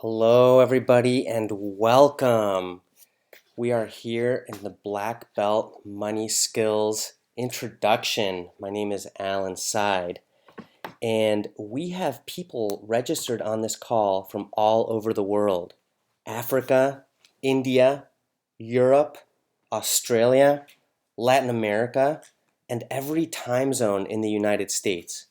Hello, everybody, and welcome. We are here in the Black Belt Money Skills Introduction. My name is Alan Seid, and we have people registered on this call from all over the world: Africa, India, Europe, Australia, Latin America, and every time zone in the United States.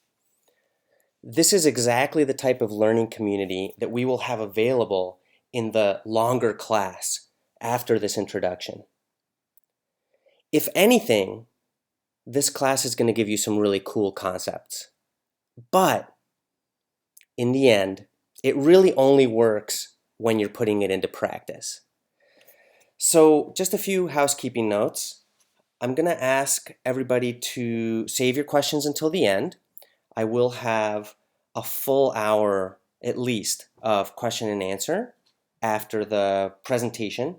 This is exactly the type of learning community that we will have available in the longer class after this introduction. If anything, this class is going to give you some really cool concepts. But in the end, it really only works when you're putting it into practice. So just a few housekeeping notes. I'm going to ask everybody to save your questions until the end. I will have a full hour at least of question and answer after the presentation,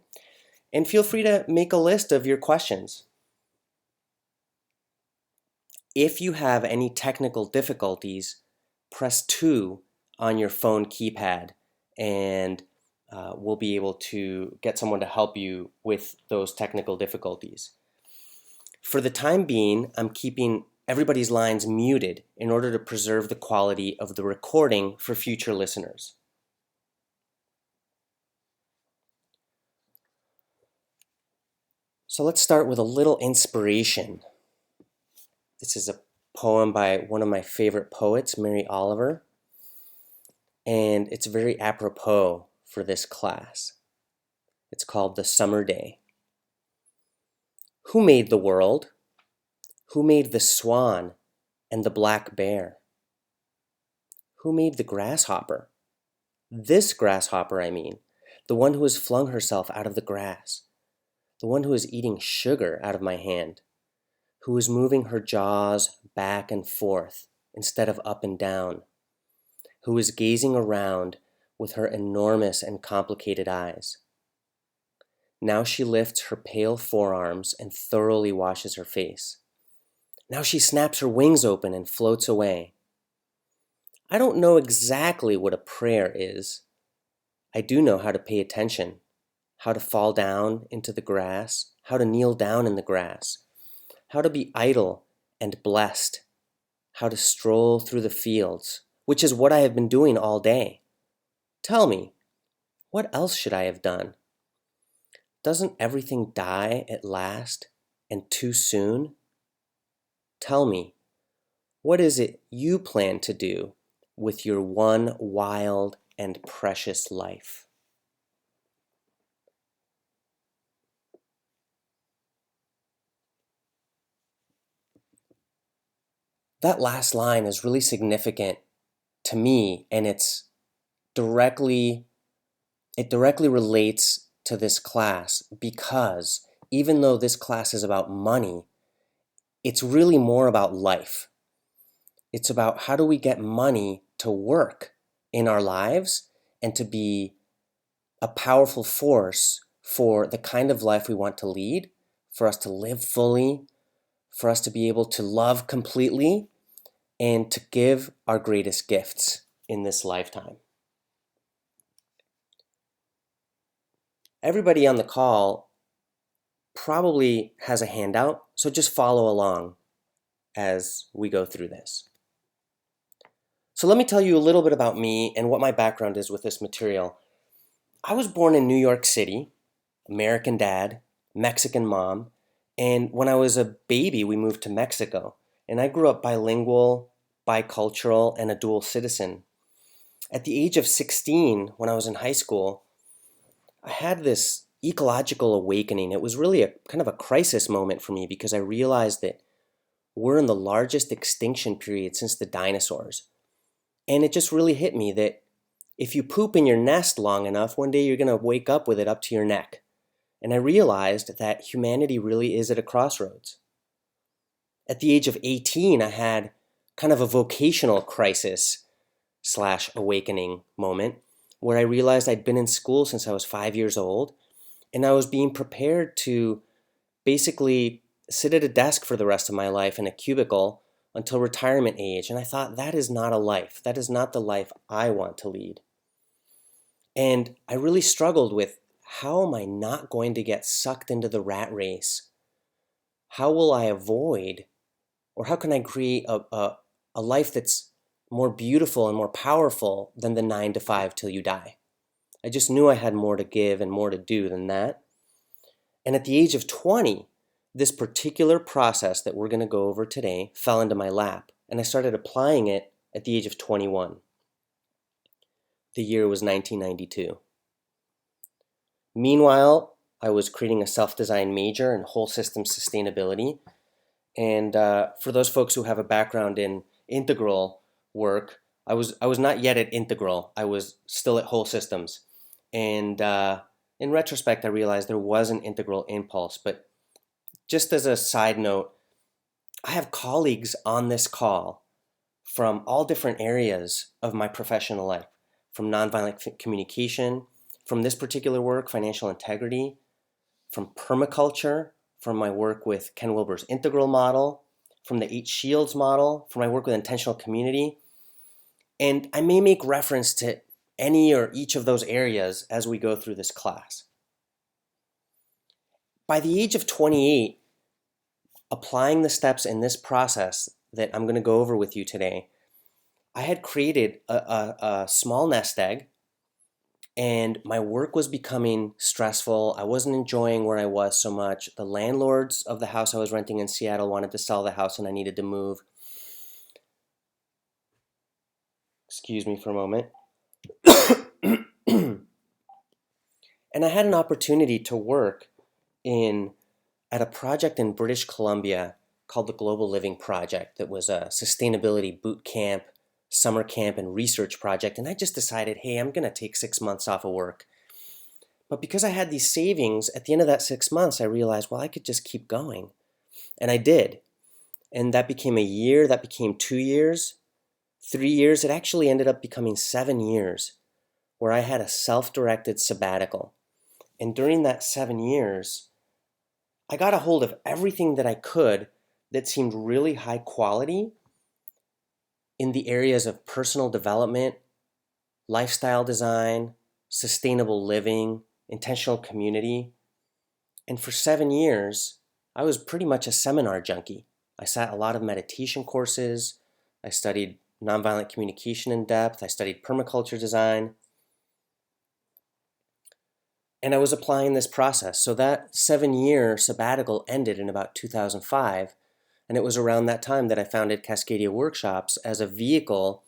and feel free to make a list of your questions. If you have any technical difficulties, press 2 on your phone keypad and we'll be able to get someone to help you with those technical difficulties. For the time being, I'm keeping everybody's lines muted in order to preserve the quality of the recording for future listeners. So let's start with a little inspiration. This is a poem by one of my favorite poets, Mary Oliver, and it's very apropos for this class. It's called The Summer Day. Who made the world? Who made the swan and the black bear? Who made the grasshopper? This grasshopper, I mean, the one who has flung herself out of the grass, the one who is eating sugar out of my hand, who is moving her jaws back and forth instead of up and down, who is gazing around with her enormous and complicated eyes. Now she lifts her pale forearms and thoroughly washes her face. Now she snaps her wings open and floats away. I don't know exactly what a prayer is. I do know how to pay attention, how to fall down into the grass, how to kneel down in the grass, how to be idle and blessed, how to stroll through the fields, which is what I have been doing all day. Tell me, what else should I have done? Doesn't everything die at last and too soon? Tell me, what is it you plan to do with your one wild and precious life? That last line is really significant to me, and it directly relates to this class because even though this class is about money, it's really more about life. It's about how do we get money to work in our lives and to be a powerful force for the kind of life we want to lead, for us to live fully, for us to be able to love completely, and to give our greatest gifts in this lifetime. Everybody on the call probably has a handout, so just follow along as we go through this. So let me tell you a little bit about me and what my background is with this material. I was born in New York City, American dad, Mexican mom, and when I was a baby, we moved to Mexico, and I grew up bilingual, bicultural, and a dual citizen. At the age of 16, when I was in high school, I had this ecological awakening. It was really a kind of a crisis moment for me because I realized that we're in the largest extinction period since the dinosaurs. And it just really hit me that if you poop in your nest long enough, one day you're going to wake up with it up to your neck. And I realized that humanity really is at a crossroads. At the age of 18, I had kind of a vocational crisis / awakening moment where I realized I'd been in school since I was 5 years old, and I was being prepared to basically sit at a desk for the rest of my life in a cubicle until retirement age. And I thought, that is not a life. That is not the life I want to lead. And I really struggled with, how am I not going to get sucked into the rat race? How will I avoid, or how can I create a life that's more beautiful and more powerful than the 9 to 5 till you die? I just knew I had more to give and more to do than that. And at the age of 20, this particular process that we're going to go over today fell into my lap, and I started applying it at the age of 21. The year was 1992. Meanwhile, I was creating a self-designed major in whole system sustainability. And for those folks who have a background in integral work, I was not yet at integral. I was still at whole systems. And in retrospect, I realized there was an integral impulse. But just as a side note, I have colleagues on this call from all different areas of my professional life, from nonviolent communication, from this particular work, financial integrity, from permaculture, from my work with Ken Wilber's integral model, from the 8 Shields model, from my work with intentional community. And I may make reference to any or each of those areas as we go through this class. By the age of 28, applying the steps in this process that I'm going to go over with you today, I had created a small nest egg, and my work was becoming stressful. I wasn't enjoying where I was so much. The landlords of the house I was renting in Seattle wanted to sell the house, and I needed to move. Excuse me for a moment. And I had an opportunity to work at a project in British Columbia called the Global Living Project. That was a sustainability boot camp, summer camp, and research project. And I just decided, hey, I'm going to take 6 months off of work. But because I had these savings, at the end of that 6 months, I realized, well, I could just keep going. And I did. And that became a year, that became 2 years, 3 years. It actually ended up becoming 7 years where I had a self-directed sabbatical. And during that 7 years, I got a hold of everything that I could that seemed really high quality in the areas of personal development, lifestyle design, sustainable living, intentional community. And for 7 years, I was pretty much a seminar junkie. I sat a lot of meditation courses. I studied nonviolent communication in depth. I studied permaculture design. And I was applying this process. So that 7-year sabbatical ended in about 2005. And it was around that time that I founded Cascadia Workshops as a vehicle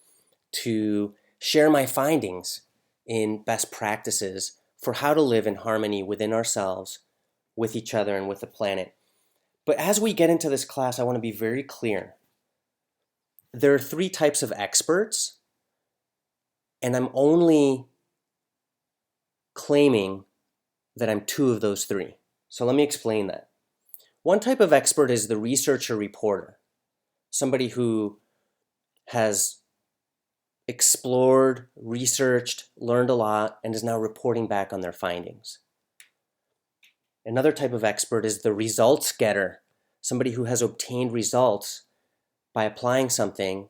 to share my findings in best practices for how to live in harmony within ourselves, with each other, and with the planet. But as we get into this class, I want to be very clear. There are 3 types of experts, and I'm only claiming that I'm 2 of those 3. So let me explain that. One type of expert is the researcher reporter, somebody who has explored, researched, learned a lot, and is now reporting back on their findings. Another type of expert is the results getter, somebody who has obtained results by applying something,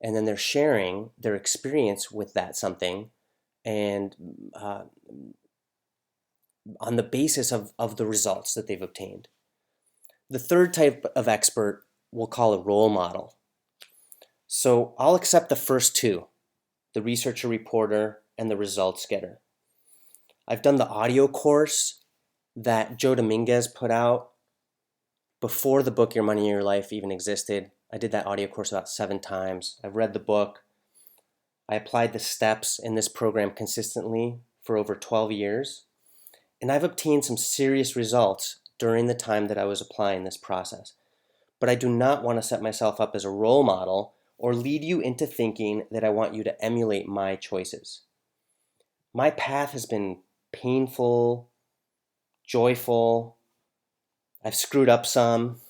and then they're sharing their experience with that something, and on the basis of the results that they've obtained. The third type of expert we'll call a role model. So I'll accept the first 2, the researcher reporter and the results getter. I've done the audio course that Joe Dominguez put out before the book Your Money, Your Life even existed. I did that audio course about 7 times. I've read the book. I applied the steps in this program consistently for over 12 years. And I've obtained some serious results during the time that I was applying this process. But I do not want to set myself up as a role model or lead you into thinking that I want you to emulate my choices. My path has been painful, joyful. I've screwed up some.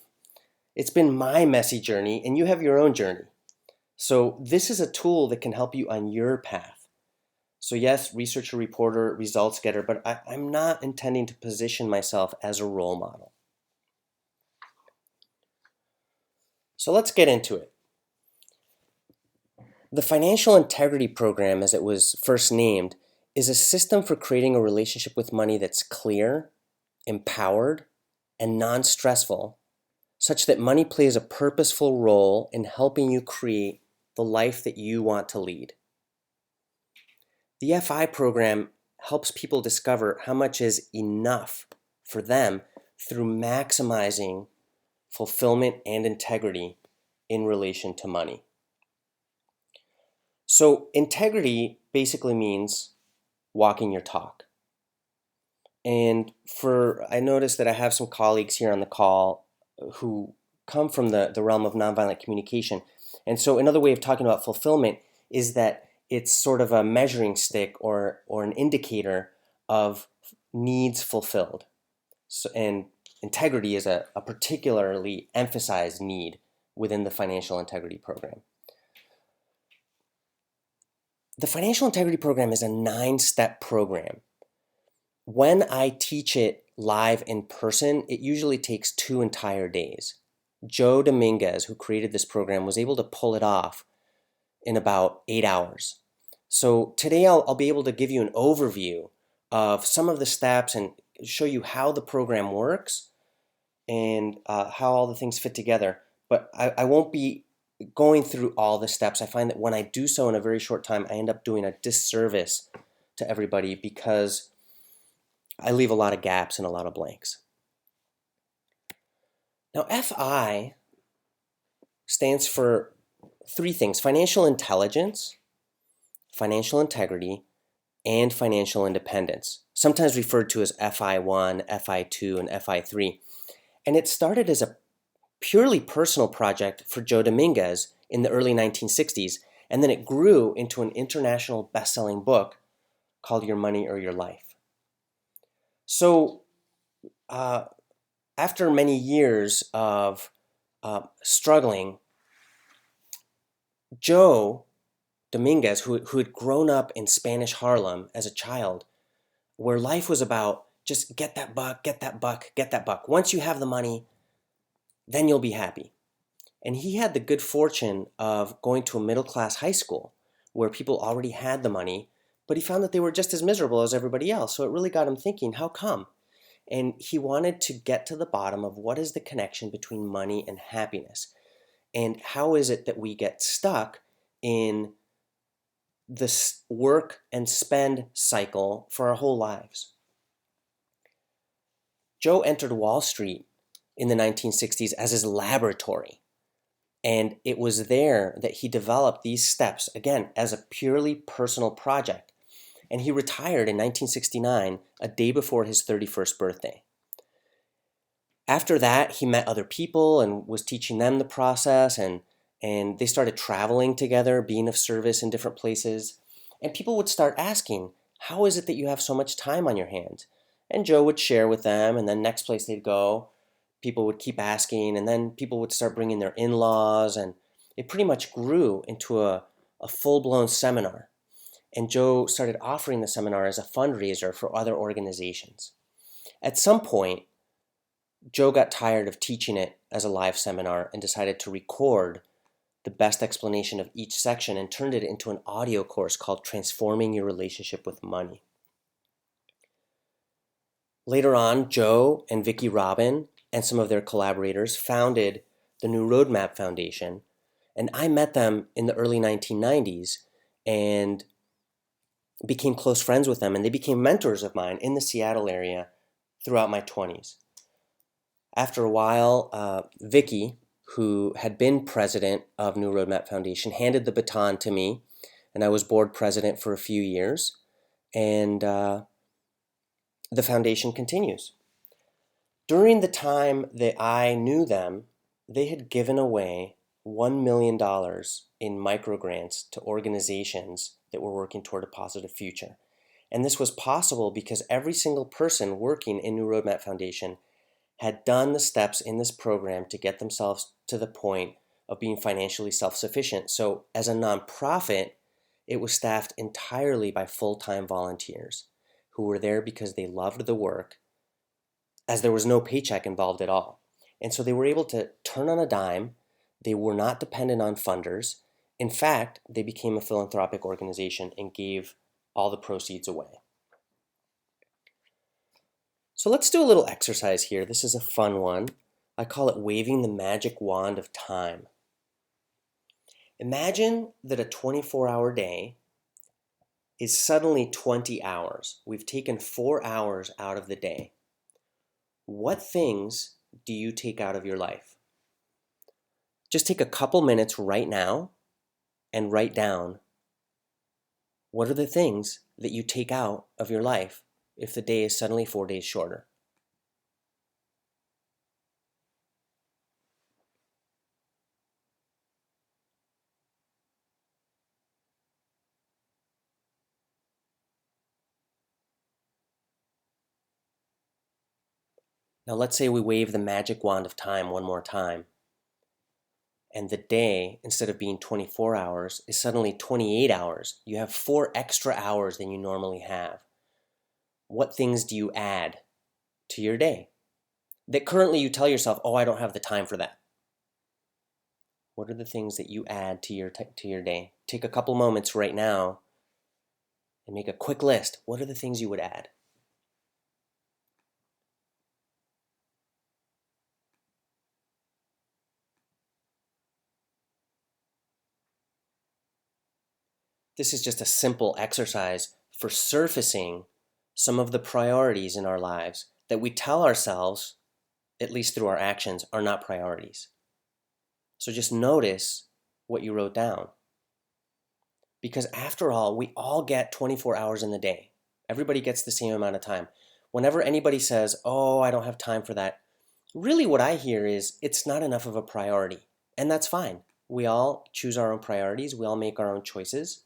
It's been my messy journey, and you have your own journey. So this is a tool that can help you on your path. So yes, researcher, reporter, results getter, but I'm not intending to position myself as a role model. So let's get into it. The Financial Integrity Program, as it was first named, is a system for creating a relationship with money that's clear, empowered, and non-stressful, such that money plays a purposeful role in helping you create the life that you want to lead. The FI program helps people discover how much is enough for them through maximizing fulfillment and integrity in relation to money. So integrity basically means walking your talk. And I noticed that I have some colleagues here on the call who come from the realm of nonviolent communication. And so another way of talking about fulfillment is that it's sort of a measuring stick or an indicator of needs fulfilled. So, and integrity is a particularly emphasized need within the financial integrity program. The financial integrity program is a 9-step program. When I teach it live in person, it usually takes 2 entire days. Joe Dominguez, who created this program, was able to pull it off in about 8 hours. So today I'll be able to give you an overview of some of the steps and show you how the program works and how all the things fit together. But I won't be going through all the steps. I find that when I do so in a very short time, I end up doing a disservice to everybody because I leave a lot of gaps and a lot of blanks. Now, FI stands for 3 things: financial intelligence, financial integrity, and financial independence, sometimes referred to as FI1, FI2, and FI3. And it started as a purely personal project for Joe Dominguez in the early 1960s, and then it grew into an international best-selling book called Your Money or Your Life. So after many years of struggling, Joe Dominguez, who had grown up in Spanish Harlem as a child, where life was about just get that buck, get that buck, get that buck. Once you have the money, then you'll be happy. And he had the good fortune of going to a middle-class high school where people already had the money, but he found that they were just as miserable as everybody else. So it really got him thinking, how come? And he wanted to get to the bottom of what is the connection between money and happiness. And how is it that we get stuck in this work and spend cycle for our whole lives? Joe entered Wall Street in the 1960s as his laboratory. And it was there that he developed these steps, again, as a purely personal project. And he retired in 1969, a day before his 31st birthday. After that, he met other people and was teaching them the process, and they started traveling together, being of service in different places. And people would start asking, how is it that you have so much time on your hands? And Joe would share with them, and then next place they'd go, people would keep asking, and then people would start bringing their in-laws, and it pretty much grew into a full-blown seminar. And Joe started offering the seminar as a fundraiser for other organizations. At some point, Joe got tired of teaching it as a live seminar and decided to record the best explanation of each section and turned it into an audio course called Transforming Your Relationship with Money. Later on, Joe and Vicki Robin and some of their collaborators founded the New Roadmap Foundation, and I met them in the early 1990s and became close friends with them, and they became mentors of mine in the Seattle area throughout my 20s. After a while, Vicki, who had been president of New Roadmap Foundation, handed the baton to me, and I was board president for a few years, and the foundation continues. During the time that I knew them, they had given away $1 million in microgrants to organizations that were working toward a positive future. And this was possible because every single person working in New Roadmap Foundation had done the steps in this program to get themselves to the point of being financially self-sufficient. So as a nonprofit, it was staffed entirely by full-time volunteers who were there because they loved the work, as there was no paycheck involved at all. And so they were able to turn on a dime. They were not dependent on funders. In fact, they became a philanthropic organization and gave all the proceeds away. So let's do a little exercise here. This is a fun one. I call it waving the magic wand of time. Imagine that a 24-hour day is suddenly 20 hours. We've taken 4 hours out of the day. What things do you take out of your life? Just take a couple minutes right now and write down what are the things that you take out of your life if the day is suddenly 4 days shorter. Now let's say we wave the magic wand of time one more time, and the day, instead of being 24 hours, is suddenly 28 hours. You have 4 extra hours than you normally have. What things do you add to your day that currently you tell yourself, oh, I don't have the time for that? What are the things that you add to your day? Take a couple moments right now and make a quick list. What are the things you would add? This is just a simple exercise for surfacing some of the priorities in our lives that we tell ourselves, at least through our actions, are not priorities. So just notice what you wrote down. Because after all, we all get 24 hours in the day. Everybody gets the same amount of time. Whenever anybody says, oh, I don't have time for that, really what I hear is it's not enough of a priority. And that's fine. We all choose our own priorities. We all make our own choices.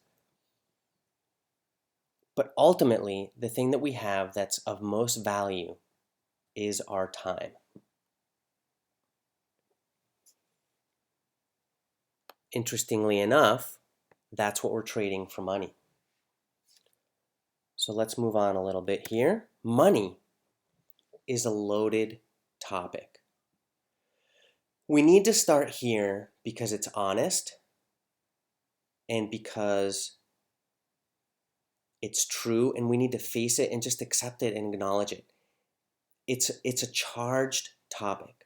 But ultimately, the thing that we have that's of most value is our time. Interestingly enough, that's what we're trading for money. So let's move on a little bit here. Money is a loaded topic. We need to start here because it's honest and because it's true, and we need to face it and just accept it and acknowledge it. It's a charged topic.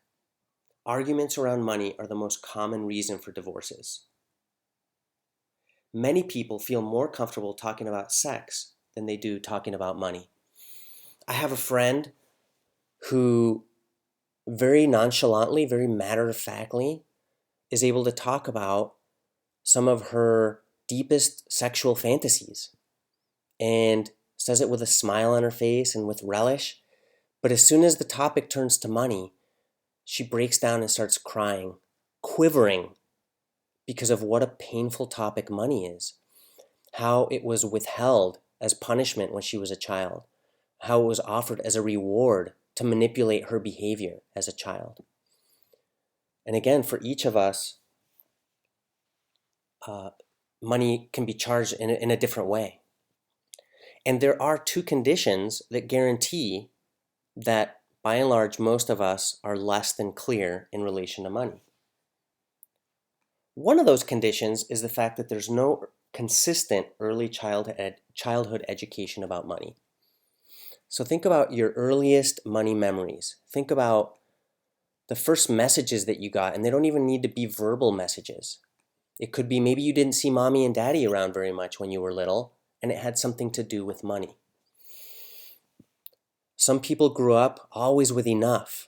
Arguments around money are the most common reason for divorces. Many people feel more comfortable talking about sex than they do talking about money. I have a friend who very nonchalantly, very matter-of-factly is able to talk about some of her deepest sexual fantasies and says it with a smile on her face and with relish. But as soon as the topic turns to money, she breaks down and starts crying, quivering because of what a painful topic money is, how it was withheld as punishment when she was a child, how it was offered as a reward to manipulate her behavior as a child. And again, for each of us, money can be charged in a different way. And there are 2 conditions that guarantee that, by and large, most of us are less than clear in relation to money. One of those conditions is the fact that there's no consistent early childhood education about money. So think about your earliest money memories. Think about the first messages that you got, and they don't even need to be verbal messages. It could be maybe you didn't see mommy and daddy around very much when you were little, and it had something to do with money. Some people grew up always with enough,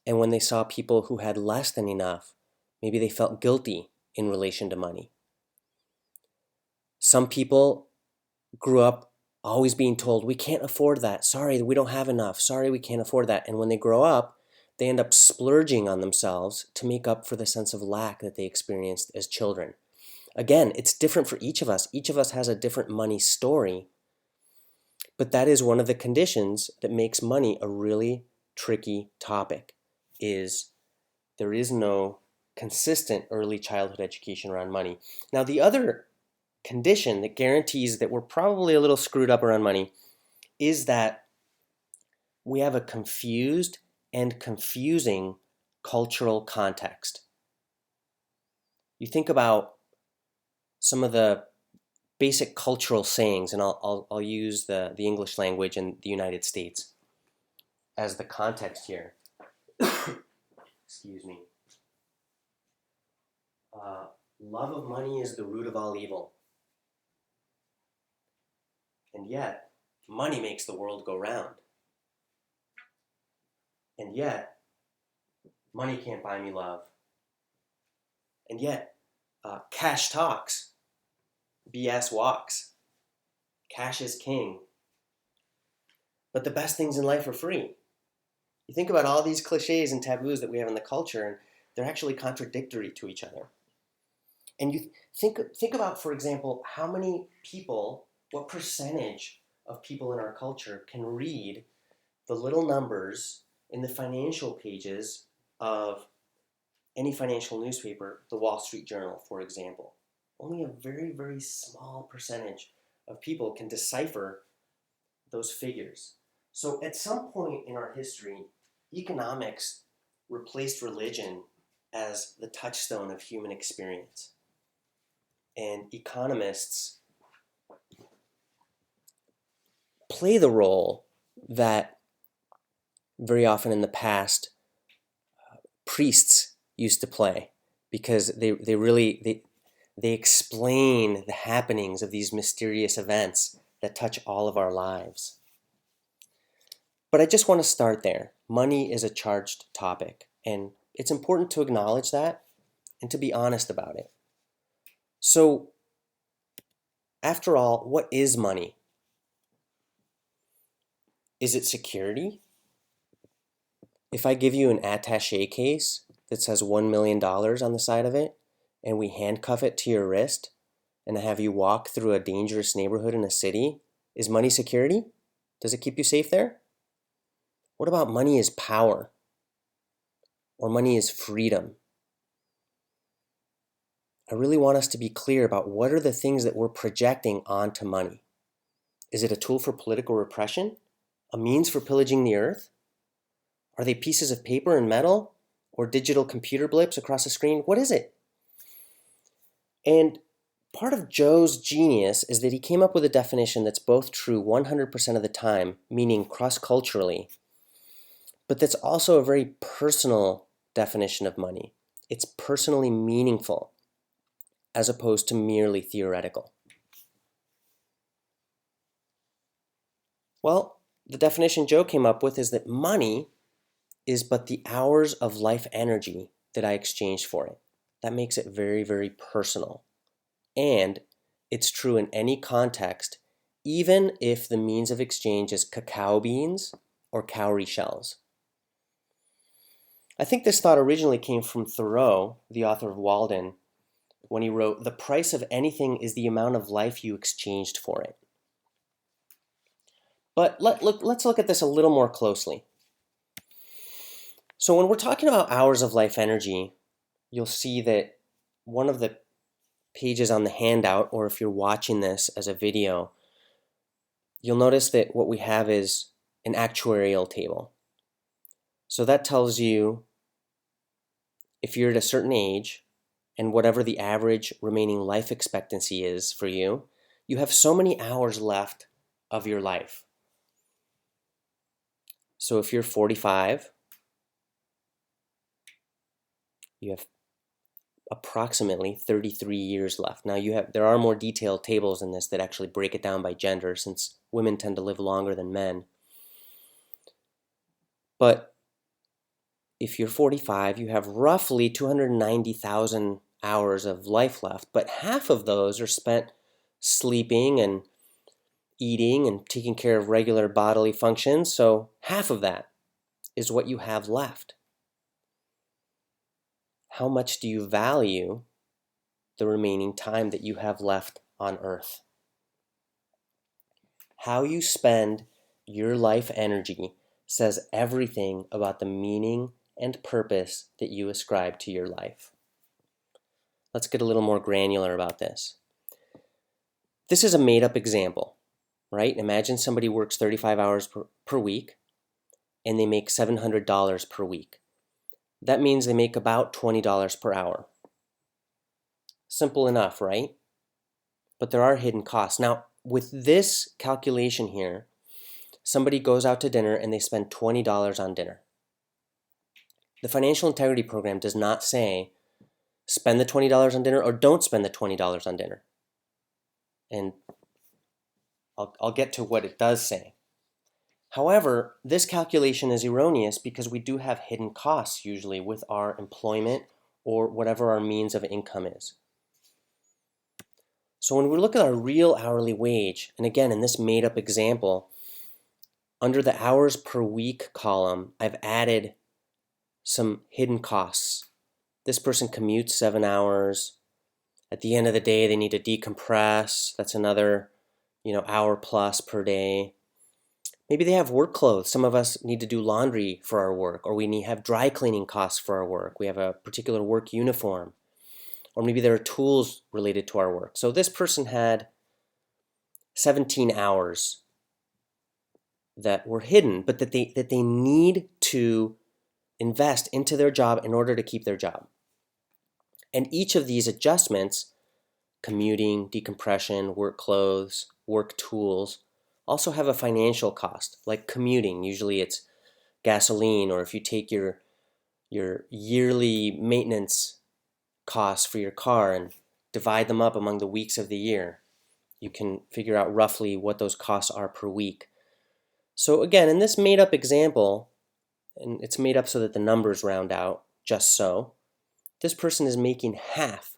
and when they saw people who had less than enough, maybe they felt guilty in relation to money. Some people grew up always being told, we can't afford that. Sorry, we don't have enough. Sorry, we can't afford that. And when they grow up, they end up splurging on themselves to make up for the sense of lack that they experienced as children. Again, it's different for each of us. Each of us has a different money story, but that is one of the conditions that makes money a really tricky topic, is there is no consistent early childhood education around money. Now, the other condition that guarantees that we're probably a little screwed up around money is that we have a confused and confusing cultural context. You think about some of the basic cultural sayings, and I'll use the English language in the United States as the context here. Excuse me. Love of money is the root of all evil. And yet, money makes the world go round. And yet, money can't buy me love. And yet, cash talks, BS walks. Cash is king. But the best things in life are free. You think about all these cliches and taboos that we have in the culture, and they're actually contradictory to each other. And you think about, for example, how many people, what percentage of people in our culture can read the little numbers in the financial pages of any financial newspaper, the Wall Street Journal, for example. Only a very, very small percentage of people can decipher those figures. So at some point in our history, economics replaced religion as the touchstone of human experience. And economists play the role that very often in the past priests used to play, because they explain the happenings of these mysterious events that touch all of our lives. But I just want to start there. Money is a charged topic, and it's important to acknowledge that and to be honest about it. So, after all, what is money? Is it security? If I give you an attaché case that says $1 million on the side of it, and we handcuff it to your wrist, and have you walk through a dangerous neighborhood in a city, is money security? Does it keep you safe there? What about money is power? Or money is freedom? I really want us to be clear about what are the things that we're projecting onto money. Is it a tool for political repression? A means for pillaging the earth? Are they pieces of paper and metal? Or digital computer blips across a screen? What is it? And part of Joe's genius is that he came up with a definition that's both true 100% of the time, meaning cross-culturally, but that's also a very personal definition of money. It's personally meaningful, as opposed to merely theoretical. Well, the definition Joe came up with is that money is but the hours of life energy that I exchanged for it. That makes it very, very personal. And it's true in any context, even if the means of exchange is cacao beans or cowrie shells. I think this thought originally came from Thoreau, the author of Walden, when he wrote, "The price of anything is the amount of life you exchanged for it." But let's look at this a little more closely. So when we're talking about hours of life energy, you'll see that one of the pages on the handout, or if you're watching this as a video, you'll notice that what we have is an actuarial table. So that tells you if you're at a certain age and whatever the average remaining life expectancy is for you, you have so many hours left of your life. So if you're 45, you have approximately 33 years left. Now there are more detailed tables in this that actually break it down by gender, since women tend to live longer than men. But if you're 45, you have roughly 290,000 hours of life left, but half of those are spent sleeping and eating and taking care of regular bodily functions, so half of that is what you have left. How much do you value the remaining time that you have left on Earth? How you spend your life energy says everything about the meaning and purpose that you ascribe to your life. Let's get a little more granular about this. This is a made-up example, right? Imagine somebody works 35 hours per week and they make $700 per week. That means they make about $20 per hour. Simple enough, right? but there are hidden costs. Now, with this calculation here, somebody goes out to dinner and they spend $20 on dinner. The financial integrity program does not say spend the $20 on dinner or don't spend the $20 on dinner. And I'll get to what it does say. However, this calculation is erroneous because we do have hidden costs usually with our employment or whatever our means of income is. So when we look at our real hourly wage, and again in this made up example, under the hours per week column, I've added some hidden costs. This person commutes 7 hours. At the end of the day, they need to decompress. That's another, hour plus per day. Maybe they have work clothes. Some of us need to do laundry for our work, or we have dry cleaning costs for our work. We have a particular work uniform, or maybe there are tools related to our work. So this person had 17 hours that were hidden, but that they need to invest into their job in order to keep their job. And each of these adjustments, commuting, decompression, work clothes, work tools, also have a financial cost. Like commuting, usually it's gasoline, or if you take your yearly maintenance costs for your car and divide them up among the weeks of the year, you can figure out roughly what those costs are per week. So again, in this made up example, and it's made up so that the numbers round out just so, this person is making half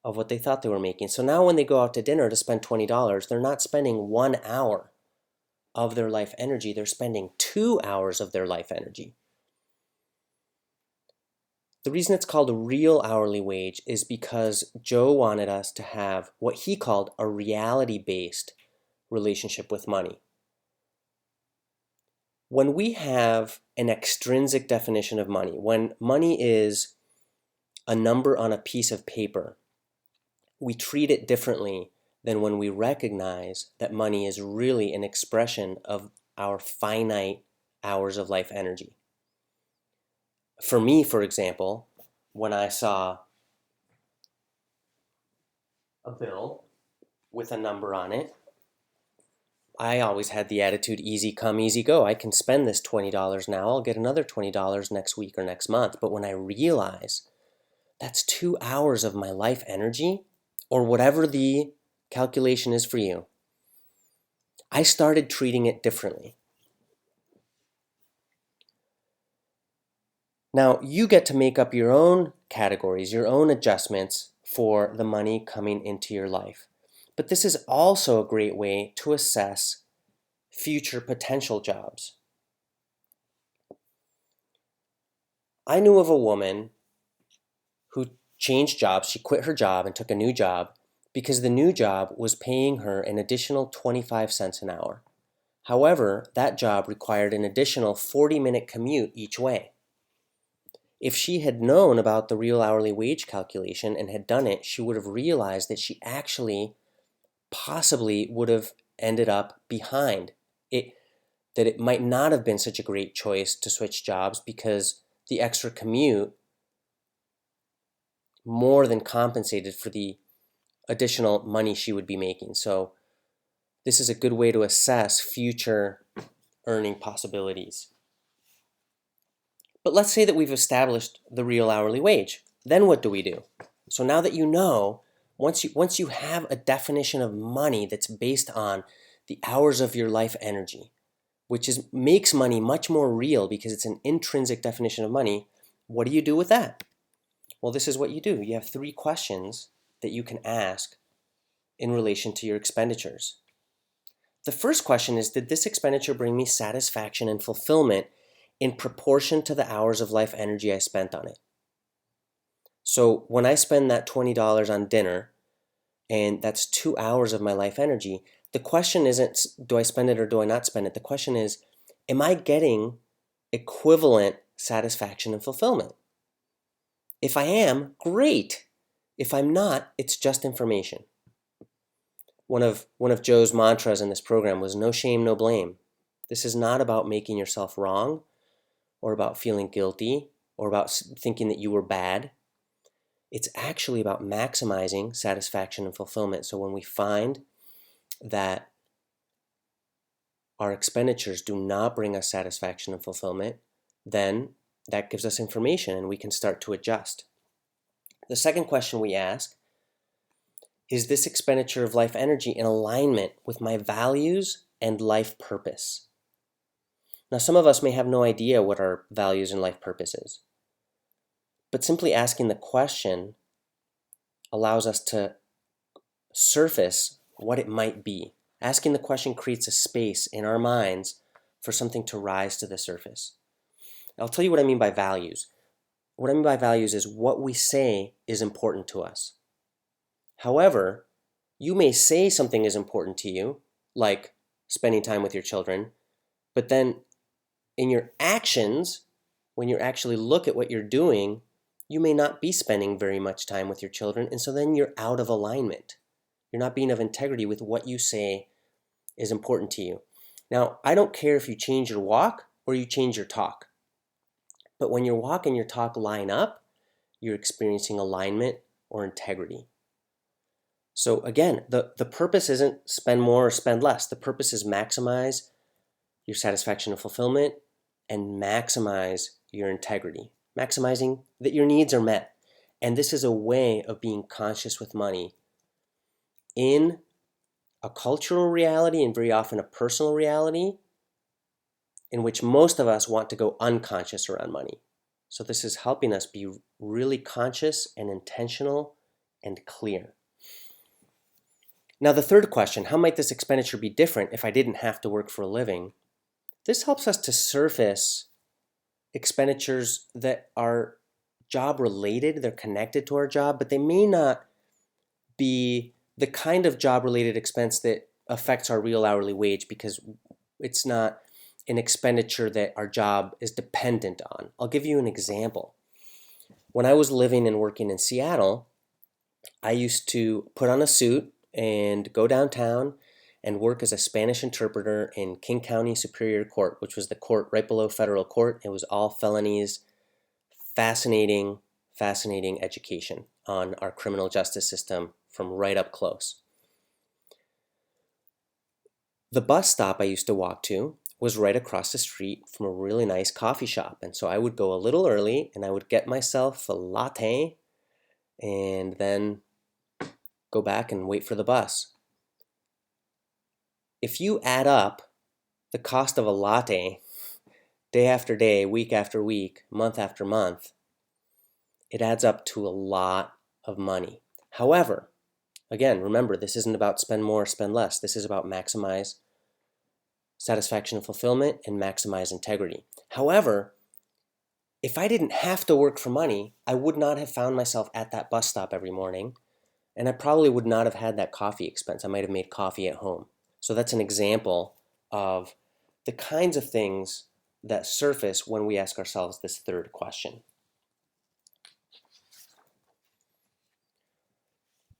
of what they thought they were making. So now when they go out to dinner to spend $20, they're not spending 1 hour of their life energy, they're spending 2 hours of their life energy. The reason it's called a real hourly wage is because Joe wanted us to have what he called a reality-based relationship with money. When we have an extrinsic definition of money, when money is a number on a piece of paper, we treat it differently than when we recognize that money is really an expression of our finite hours of life energy. For me, for example, when I saw a bill with a number on it, I always had the attitude, easy come, easy go. I can spend this $20 now, I'll get another $20 next week or next month. But when I realize that's 2 hours of my life energy, or whatever the calculation is for you, I started treating it differently. Now, you get to make up your own categories, your own adjustments for the money coming into your life. But this is also a great way to assess future potential jobs. I knew of a woman who changed jobs. She quit her job and took a new job because the new job was paying her an additional 25 cents an hour. However, that job required an additional 40-minute commute each way. If she had known about the real hourly wage calculation and had done it, she would have realized that she actually possibly would have ended up behind it, that it might not have been such a great choice to switch jobs because the extra commute more than compensated for the additional money she would be making. So this is a good way to assess future earning possibilities. But let's say that we've established the real hourly wage. Then what do we do? So now that you know, once you have a definition of money that's based on the hours of your life energy, which makes money much more real because it's an intrinsic definition of money, what do you do with that? Well, this is what you do. You have 3 questions that you can ask in relation to your expenditures. The first question is, did this expenditure bring me satisfaction and fulfillment in proportion to the hours of life energy I spent on it? So when I spend that $20 on dinner, and that's 2 hours of my life energy, the question isn't, do I spend it or do I not spend it? The question is, am I getting equivalent satisfaction and fulfillment? If I am, great. If I'm not, it's just information. One of Joe's mantras in this program was no shame, no blame. This is not about making yourself wrong or about feeling guilty or about thinking that you were bad. It's actually about maximizing satisfaction and fulfillment. So when we find that our expenditures do not bring us satisfaction and fulfillment, then that gives us information and we can start to adjust. The second question we ask, is this expenditure of life energy in alignment with my values and life purpose? Now, some of us may have no idea what our values and life purpose is, but simply asking the question allows us to surface what it might be. Asking the question creates a space in our minds for something to rise to the surface. I'll tell you what I mean by values. What I mean by values is what we say is important to us. However, you may say something is important to you, like spending time with your children, but then in your actions, when you actually look at what you're doing, you may not be spending very much time with your children, and so then you're out of alignment. You're not being of integrity with what you say is important to you. Now, I don't care if you change your walk or you change your talk, but when your walk and your talk line up, you're experiencing alignment or integrity. So again, the purpose isn't spend more or spend less. The purpose is maximize your satisfaction and fulfillment and maximize your integrity, maximizing that your needs are met. And this is a way of being conscious with money in a cultural reality and very often a personal reality in which most of us want to go unconscious around money. So this is helping us be really conscious and intentional and clear. Now, the third question, how might this expenditure be different if I didn't have to work for a living? This helps us to surface expenditures that are job related, they're connected to our job, but they may not be the kind of job related expense that affects our real hourly wage because it's not an expenditure that our job is dependent on. I'll give you an example. When I was living and working in Seattle, I used to put on a suit and go downtown and work as a Spanish interpreter in King County Superior Court, which was the court right below federal court. It was all felonies. Fascinating education on our criminal justice system from right up close. The bus stop I used to walk to was right across the street from a really nice coffee shop. And so I would go a little early and I would get myself a latte and then go back and wait for the bus. If you add up the cost of a latte day after day, week after week, month after month, it adds up to a lot of money. However, again, remember, this isn't about spend more, spend less. This is about maximize satisfaction and fulfillment and maximize integrity. However, if I didn't have to work for money, I would not have found myself at that bus stop every morning, and I probably would not have had that coffee expense. I might have made coffee at home. So that's an example of the kinds of things that surface when we ask ourselves this third question.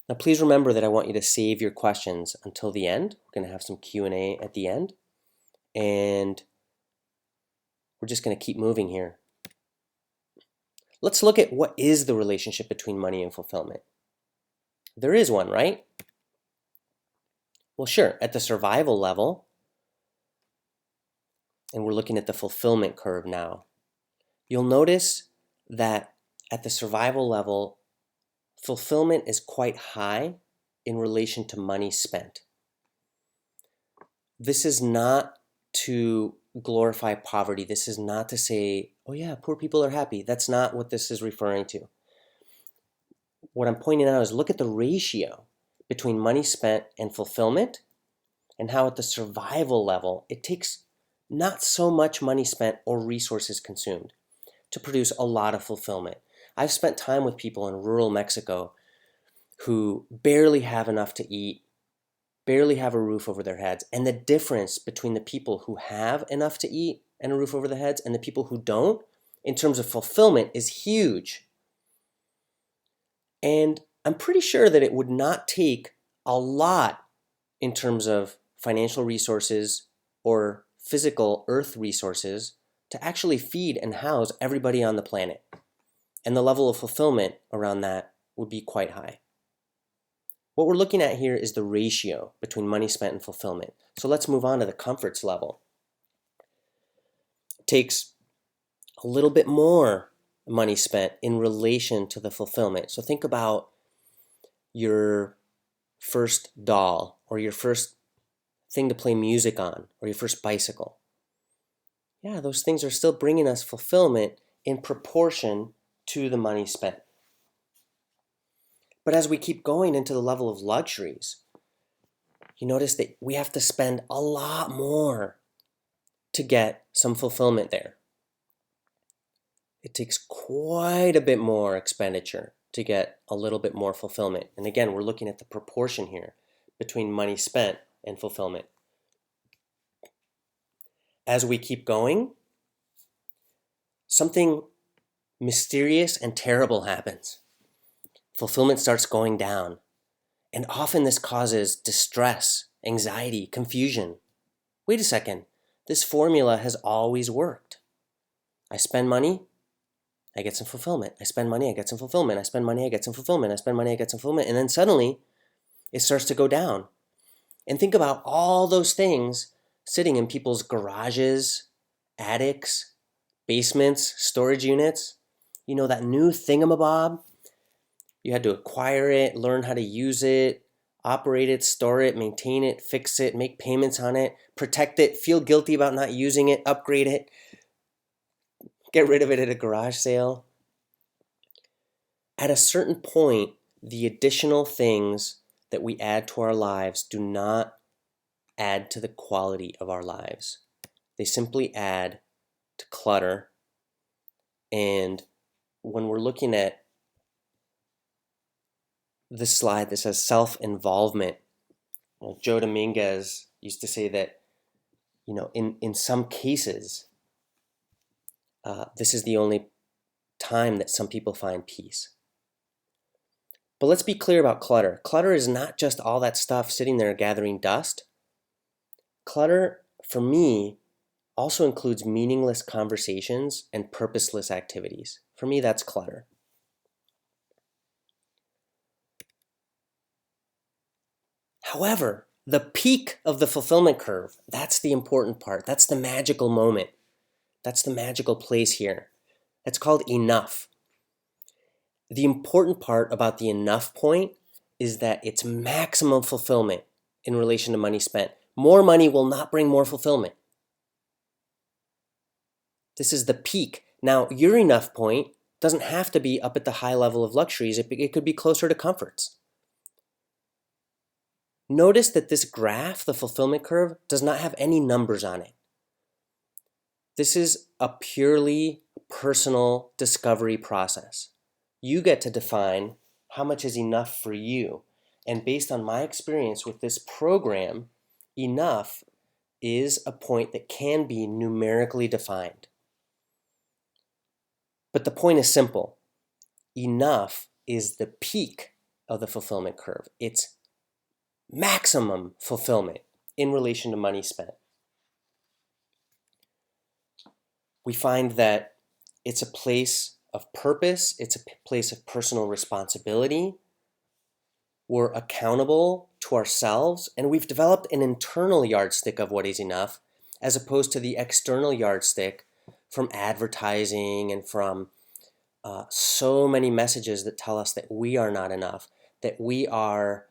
Now, please remember that I want you to save your questions until the end. We're going to have some Q&A at the end, and we're just going to keep moving here. Let's look at what is the relationship between money and fulfillment. There is one, right? Well, sure, at the survival level, and we're looking at the fulfillment curve now, you'll notice that at the survival level, fulfillment is quite high in relation to money spent. This is not to glorify poverty. This is not to say, oh yeah, poor people are happy. That's not what this is referring to. What I'm pointing out is look at the ratio between money spent and fulfillment and how at the survival level, it takes not so much money spent or resources consumed to produce a lot of fulfillment. I've spent time with people in rural Mexico who barely have enough to eat, barely have a roof over their heads. And the difference between the people who have enough to eat and a roof over their heads and the people who don't, in terms of fulfillment, is huge. And I'm pretty sure that it would not take a lot in terms of financial resources or physical earth resources to actually feed and house everybody on the planet. And the level of fulfillment around that would be quite high. What we're looking at here is the ratio between money spent and fulfillment. So let's move on to the comforts level. It takes a little bit more money spent in relation to the fulfillment. So think about your first doll, or your first thing to play music on, or your first bicycle. Yeah, those things are still bringing us fulfillment in proportion to the money spent. But as we keep going into the level of luxuries, you notice that we have to spend a lot more to get some fulfillment there. It takes quite a bit more expenditure to get a little bit more fulfillment. And again, we're looking at the proportion here between money spent and fulfillment. As we keep going, something mysterious and terrible happens. Fulfillment starts going down. And often this causes distress, anxiety, confusion. Wait a second, this formula has always worked. I spend money, I get some fulfillment. I spend money, I get some fulfillment. I spend money, I get some fulfillment. I spend money, I get some fulfillment. And then suddenly, it starts to go down. And think about all those things sitting in people's garages, attics, basements, storage units. You know, that new thingamabob? You had to acquire it, learn how to use it, operate it, store it, maintain it, fix it, make payments on it, protect it, feel guilty about not using it, upgrade it, get rid of it at a garage sale. At a certain point, the additional things that we add to our lives do not add to the quality of our lives. They simply add to clutter. And when we're looking at this slide that says self-involvement, Joe Dominguez used to say that, in some cases, this is the only time that some people find peace. But let's be clear about clutter. Clutter is not just all that stuff sitting there gathering dust. Clutter, for me, also includes meaningless conversations and purposeless activities. For me, that's clutter. However, the peak of the fulfillment curve, that's the important part. That's the magical moment. That's the magical place here. That's called enough. The important part about the enough point is that it's maximum fulfillment in relation to money spent. More money will not bring more fulfillment. This is the peak. Now, your enough point doesn't have to be up at the high level of luxuries. It could be closer to comforts. Notice that this graph, the fulfillment curve, does not have any numbers on it. This is a purely personal discovery process. You get to define how much is enough for you. And based on my experience with this program, enough is a point that can be numerically defined. But the point is simple. Enough is the peak of the fulfillment curve. It's maximum fulfillment in relation to money spent. We find that it's a place of purpose, it's a place of personal responsibility. We're accountable to ourselves, and we've developed an internal yardstick of what is enough, as opposed to the external yardstick from advertising and from so many messages that tell us that we are not enough, that we are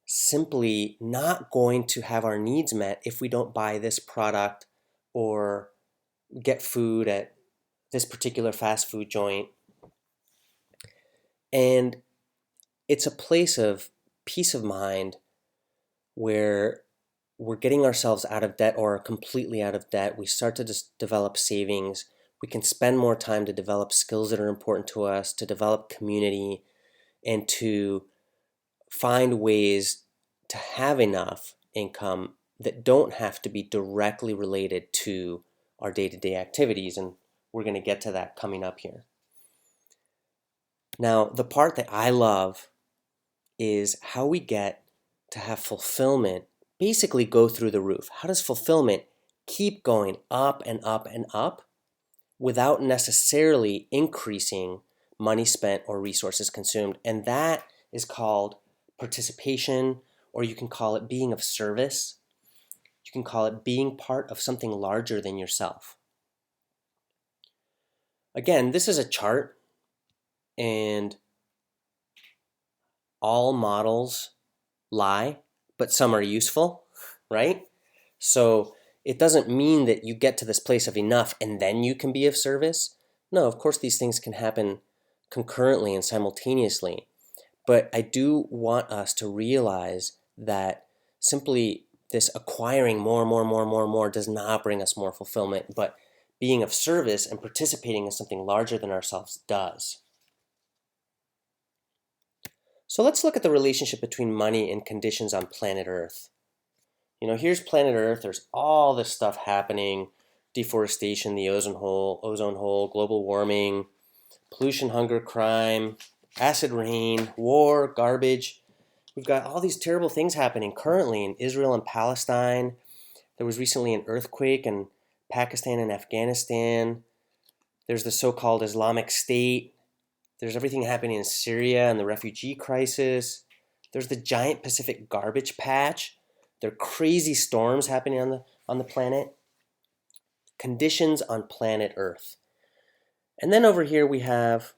simply not going to have our needs met if we don't buy this product or get food at this particular fast food joint. And it's a place of peace of mind where we're getting ourselves out of debt or completely out of debt. We start to just develop savings. We can spend more time to develop skills that are important to us, to develop community, and to find ways to have enough income that don't have to be directly related to our day-to-day activities. And we're going to get to that coming up here. Now, the part that I love is how we get to have fulfillment basically go through the roof. How does fulfillment keep going up and up and up without necessarily increasing money spent or resources consumed. And that is called participation, or you can call it being of service. You can call it being part of something larger than yourself. Again, this is a chart, and all models lie, but some are useful, right? So it doesn't mean that you get to this place of enough and then you can be of service. No, of course these things can happen concurrently and simultaneously. But I do want us to realize that simply this acquiring more does not bring us more fulfillment, but being of service and participating in something larger than ourselves does. So let's look at the relationship between money and conditions on planet Earth. Here's planet Earth. There's all this stuff happening: deforestation, the ozone hole, global warming, pollution, hunger, crime, acid rain, war, garbage. We've got all these terrible things happening currently in Israel and Palestine. There was recently an earthquake in Pakistan and Afghanistan. There's the so-called Islamic State. There's everything happening in Syria and the refugee crisis. There's the giant Pacific garbage patch. There are crazy storms happening on the planet. Conditions on planet Earth. And then over here we have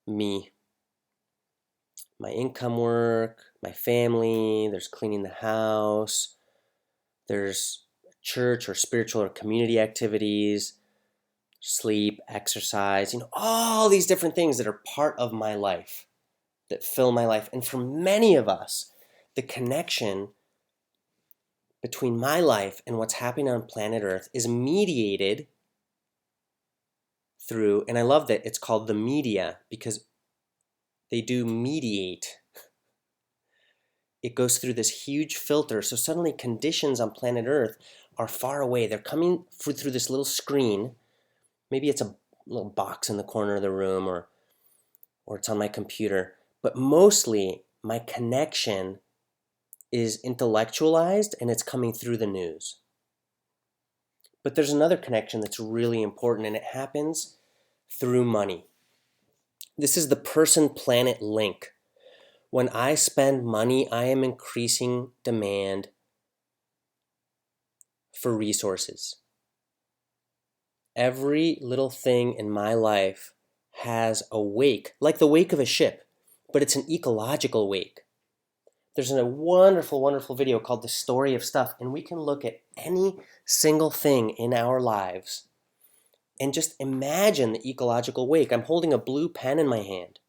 me. My income work, my family, there's cleaning the house, there's church or spiritual or community activities, sleep, exercise, all these different things that are part of my life, that fill my life. And for many of us, the connection between my life and what's happening on planet Earth is mediated through, and I love that it's called the media because they do mediate. It goes through this huge filter. So suddenly conditions on planet Earth are far away. They're coming through this little screen. Maybe it's a little box in the corner of the room, or it's on my computer. But mostly my connection is intellectualized and it's coming through the news. But there's another connection that's really important, and it happens through money. This is the person-planet link. When I spend money, I am increasing demand for resources. Every little thing in my life has a wake, like the wake of a ship, but it's an ecological wake. There's a wonderful, wonderful video called The Story of Stuff, and we can look at any single thing in our lives and just imagine the ecological wake. I'm holding a blue pen in my hand.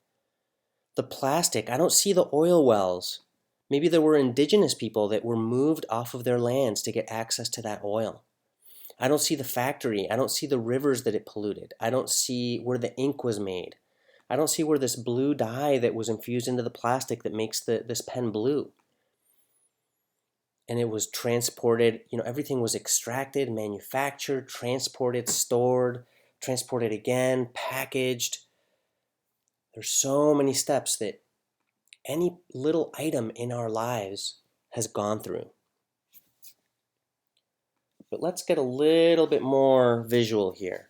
The plastic, I don't see the oil wells. Maybe there were indigenous people that were moved off of their lands to get access to that oil. I don't see the factory. I don't see the rivers that it polluted. I don't see where the ink was made. I don't see where this blue dye that was infused into the plastic that makes this pen blue. And it was transported, everything was extracted, manufactured, transported, stored, transported again, packaged. There's so many steps that any little item in our lives has gone through. But let's get a little bit more visual here.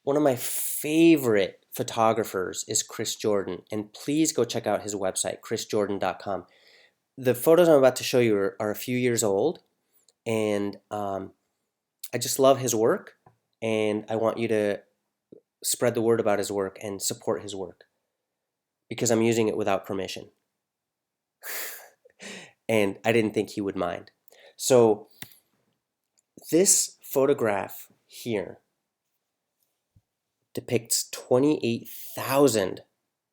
One of my favorite photographers is Chris Jordan, and please go check out his website, chrisjordan.com. The photos I'm about to show you are a few years old, and I just love his work, and I want you to spread the word about his work and support his work because I'm using it without permission. And I didn't think he would mind. So this photograph here depicts 28,000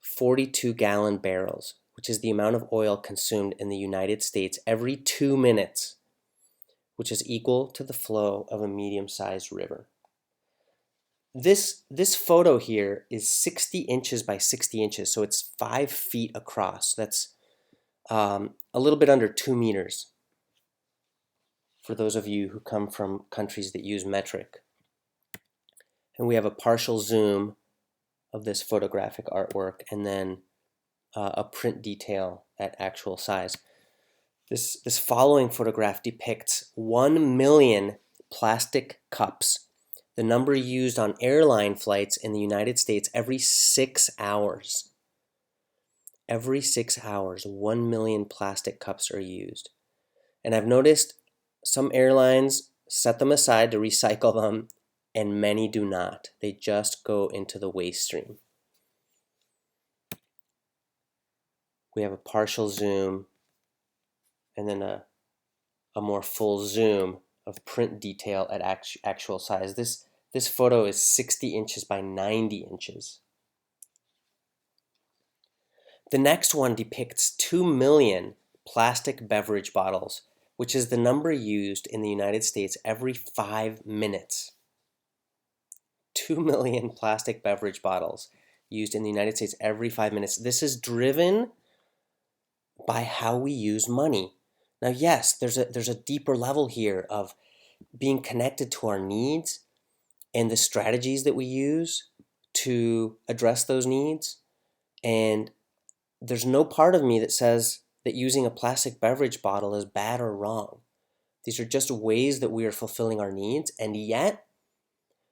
42-gallon barrels, which is the amount of oil consumed in the United States every 2 minutes, which is equal to the flow of a medium-sized river. This photo here is 60 inches by 60 inches, so it's 5 feet across. That's a little bit under 2 meters for those of you who come from countries that use metric. And we have a partial zoom of this photographic artwork, and then a print detail at actual size. This following photograph depicts 1 million plastic cups the number used on airline flights in the United States every 6 hours. Every 6 hours, 1 million plastic cups are used. And I've noticed some airlines set them aside to recycle them, and many do not. They just go into the waste stream. We have a partial zoom and then a more full zoom of print detail at actual size. This photo is 60 inches by 90 inches. The next one depicts 2 million plastic beverage bottles, which is the number used in the United States every 5 minutes. 2 million plastic beverage bottles used in the United States every 5 minutes. This is driven by how we use money. Now, yes, there's a deeper level here of being connected to our needs and the strategies that we use to address those needs. And there's no part of me that says that using a plastic beverage bottle is bad or wrong. These are just ways that we are fulfilling our needs. And yet,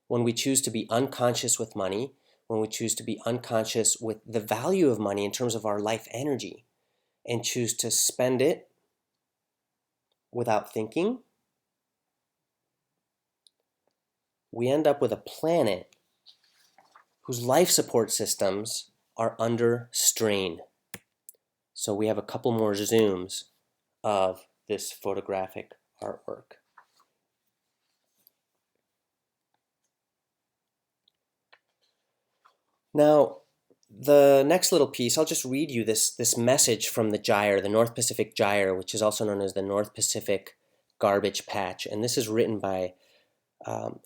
when we choose to be unconscious with money, when we choose to be unconscious with the value of money in terms of our life energy, and choose to spend it without thinking, we end up with a planet whose life support systems are under strain. So we have a couple more zooms of this photographic artwork. Now, the next little piece, I'll just read you this message from the Gyre, the North Pacific Gyre, which is also known as the North Pacific Garbage Patch. And this is written by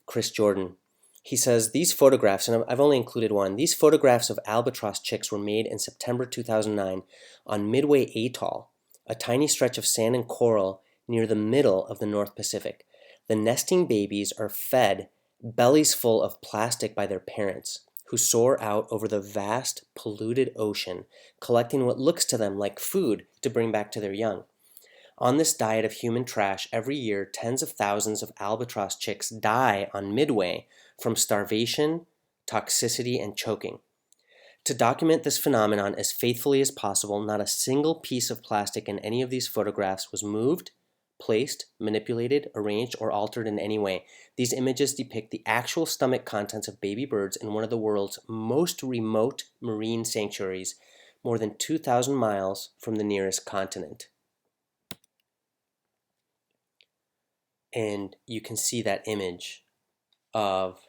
Chris Jordan. He says, these photographs, and I've only included one, these photographs of albatross chicks were made in September 2009 on Midway Atoll, a tiny stretch of sand and coral near the middle of the North Pacific. The nesting babies are fed bellies full of plastic by their parents, who soar out over the vast, polluted ocean, collecting what looks to them like food to bring back to their young. On this diet of human trash, every year, tens of thousands of albatross chicks die on Midway from starvation, toxicity, and choking. To document this phenomenon as faithfully as possible, not a single piece of plastic in any of these photographs was moved, placed, manipulated, arranged, or altered in any way. These images depict the actual stomach contents of baby birds in one of the world's most remote marine sanctuaries, more than 2,000 miles from the nearest continent. And you can see that image of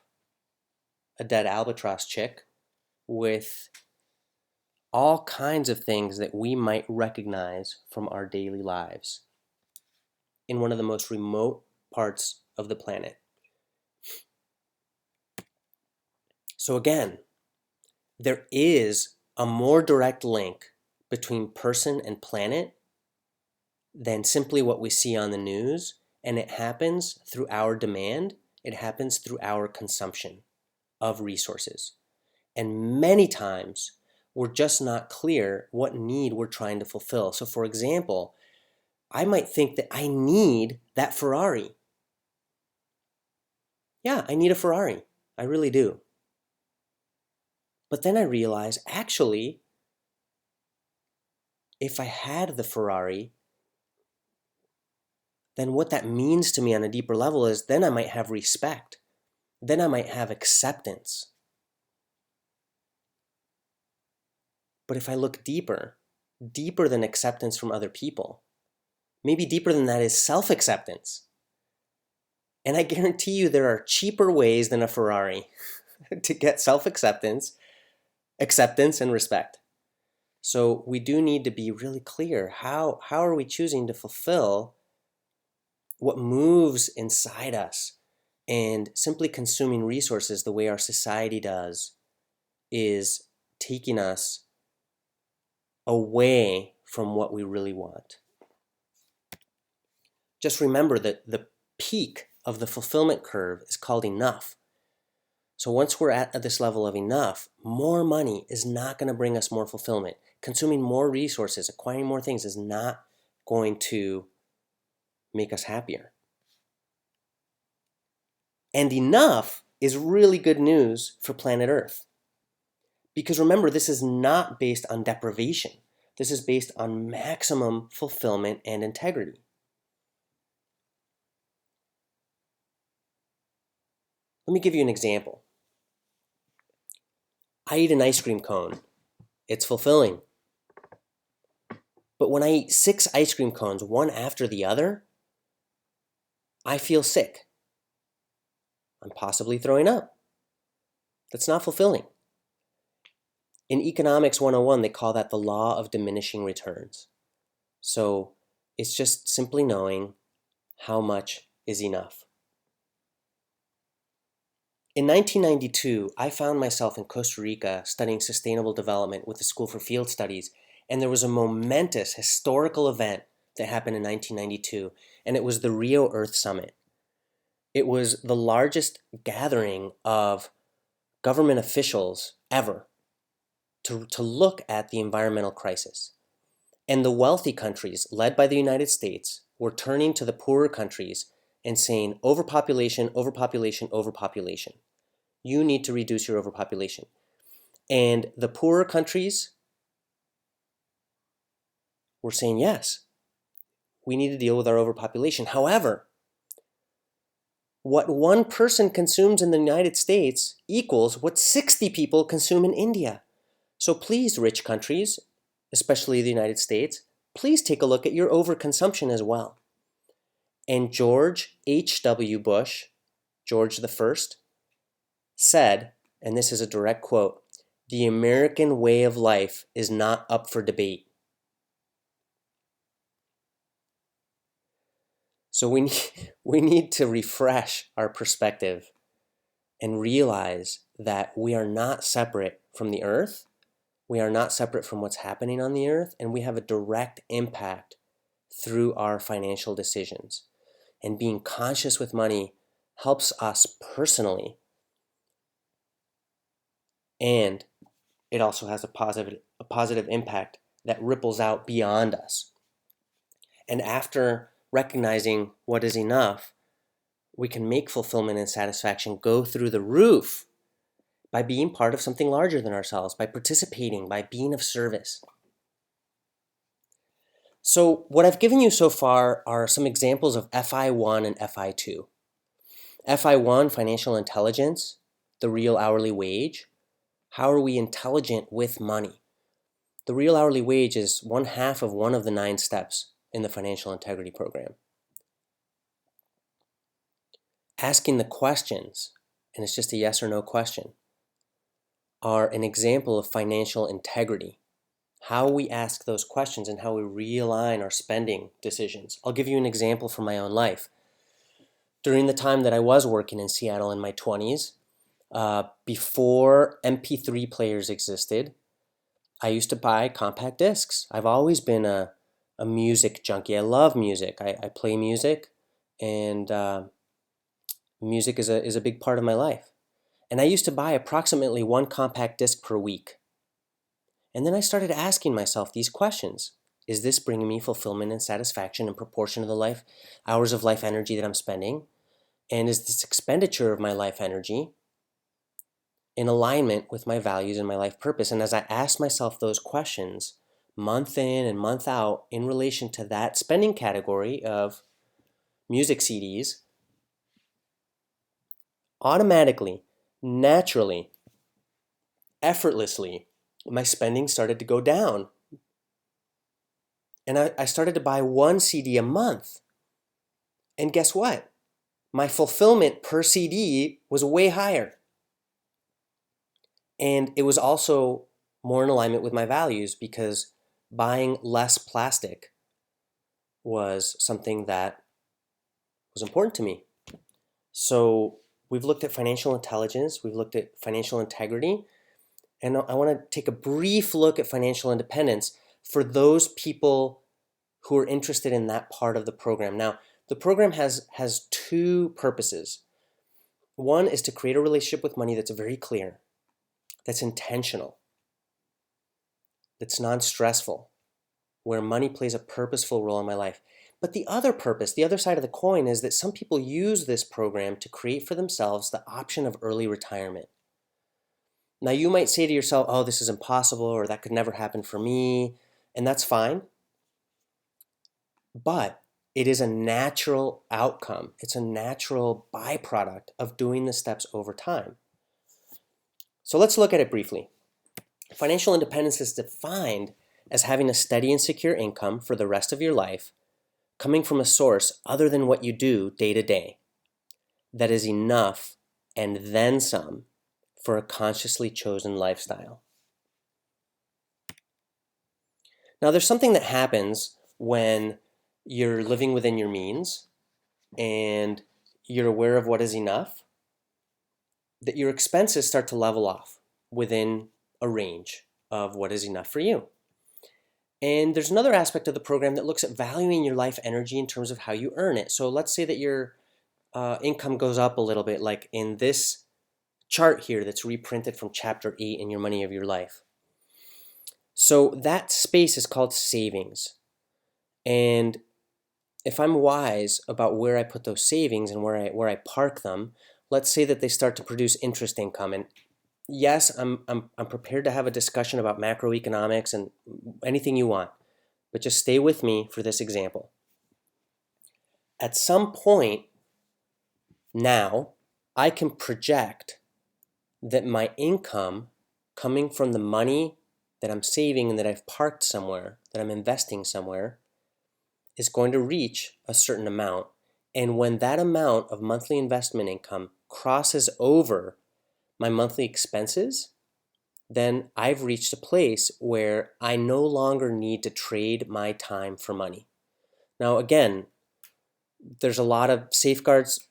a dead albatross chick with all kinds of things that we might recognize from our daily lives in one of the most remote parts of the planet. So again, there is a more direct link between person and planet than simply what we see on the news, and it happens through our demand, it happens through our consumption of resources. And many times, we're just not clear what need we're trying to fulfill. So for example, I might think that I need that Ferrari. Yeah, I need a Ferrari. I really do. But then I realize, actually, if I had the Ferrari, then what that means to me on a deeper level is then I might have respect. Then I might have acceptance. But if I look deeper, deeper than acceptance from other people, maybe deeper than that is self-acceptance. And I guarantee you there are cheaper ways than a Ferrari to get self-acceptance, acceptance, and respect. So we do need to be really clear. How are we choosing to fulfill what moves inside us? And simply consuming resources the way our society does is taking us away from what we really want. Just remember that the peak of the fulfillment curve is called enough. So once we're at this level of enough, more money is not going to bring us more fulfillment. Consuming more resources, acquiring more things is not going to make us happier. And enough is really good news for planet Earth. Because remember, this is not based on deprivation. This is based on maximum fulfillment and integrity. Let me give you an example. I eat an ice cream cone. It's fulfilling. But when I eat 6 ice cream cones, one after the other, I feel sick. I'm possibly throwing up. That's not fulfilling. In Economics 101, they call that the law of diminishing returns. So it's just simply knowing how much is enough. In 1992, I found myself in Costa Rica studying sustainable development with the School for Field Studies, and there was a momentous historical event that happened in 1992, and it was the Rio Earth Summit. It was the largest gathering of government officials ever to look at the environmental crisis. And the wealthy countries, led by the United States, were turning to the poorer countries and saying, overpopulation, overpopulation, overpopulation. You need to reduce your overpopulation. And the poorer countries were saying, yes, we need to deal with our overpopulation. However, what one person consumes in the United States equals what 60 people consume in India. So please, rich countries, especially the United States, please take a look at your overconsumption as well. And George H.W. Bush, George the First, said, and this is a direct quote, "The American way of life is not up for debate." So we need to refresh our perspective and realize that we are not separate from the earth. We are not separate from what's happening on the earth, and we have a direct impact through our financial decisions. And being conscious with money helps us personally, and it also has a positive impact that ripples out beyond us. And after recognizing what is enough, we can make fulfillment and satisfaction go through the roof by being part of something larger than ourselves, by participating, by being of service. So what I've given you so far are some examples of FI1 and FI2. FI1, financial intelligence, the real hourly wage. How are we intelligent with money? The real hourly wage is one half of one of the 9 steps in the financial integrity program. Asking the questions, and it's just a yes or no question, are an example of financial integrity. How we ask those questions and how we realign our spending decisions. I'll give you an example from my own life. During the time that I was working in Seattle in my 20s, before MP3 players existed, I used to buy compact discs. I've always been a music junkie. I love music. I play music, and music is a big part of my life. And I used to buy approximately 1 compact disc per week. And then I started asking myself these questions. Is this bringing me fulfillment and satisfaction in proportion to the hours of life energy that I'm spending? And is this expenditure of my life energy in alignment with my values and my life purpose? And as I asked myself those questions, month in and month out, in relation to that spending category of music CDs, automatically, naturally, effortlessly, my spending started to go down. And I started to buy 1 CD a month. And guess what? My fulfillment per CD was way higher. And it was also more in alignment with my values, because buying less plastic was something that was important to me. So we've looked at financial intelligence, we've looked at financial integrity, and I want to take a brief look at financial independence for those people who are interested in that part of the program. Now, the program has 2 purposes. One is to create a relationship with money that's very clear, that's intentional, that's non-stressful, where money plays a purposeful role in my life. But the other purpose, the other side of the coin, is that some people use this program to create for themselves the option of early retirement. Now, you might say to yourself, oh, this is impossible, or that could never happen for me, and that's fine. But it is a natural outcome. It's a natural byproduct of doing the steps over time. So let's look at it briefly. Financial independence is defined as having a steady and secure income for the rest of your life, coming from a source other than what you do day to day, that is enough and then some for a consciously chosen lifestyle. Now, there's something that happens when you're living within your means and you're aware of what is enough, that your expenses start to level off within a range of what is enough for you. And there's another aspect of the program that looks at valuing your life energy in terms of how you earn it. So let's say that your income goes up a little bit, like in this chart here that's reprinted from chapter 8 in Your Money of Your Life. So that space is called savings. And if I'm wise about where I put those savings and where I park them, let's say that they start to produce interest income. And yes, I'm prepared to have a discussion about macroeconomics and anything you want, but just stay with me for this example. At some point now, I can project that my income coming from the money that I'm saving and that I've parked somewhere, that I'm investing somewhere, is going to reach a certain amount. And when that amount of monthly investment income crosses over my monthly expenses, then I've reached a place where I no longer need to trade my time for money. Now, again, there's a lot of safeguards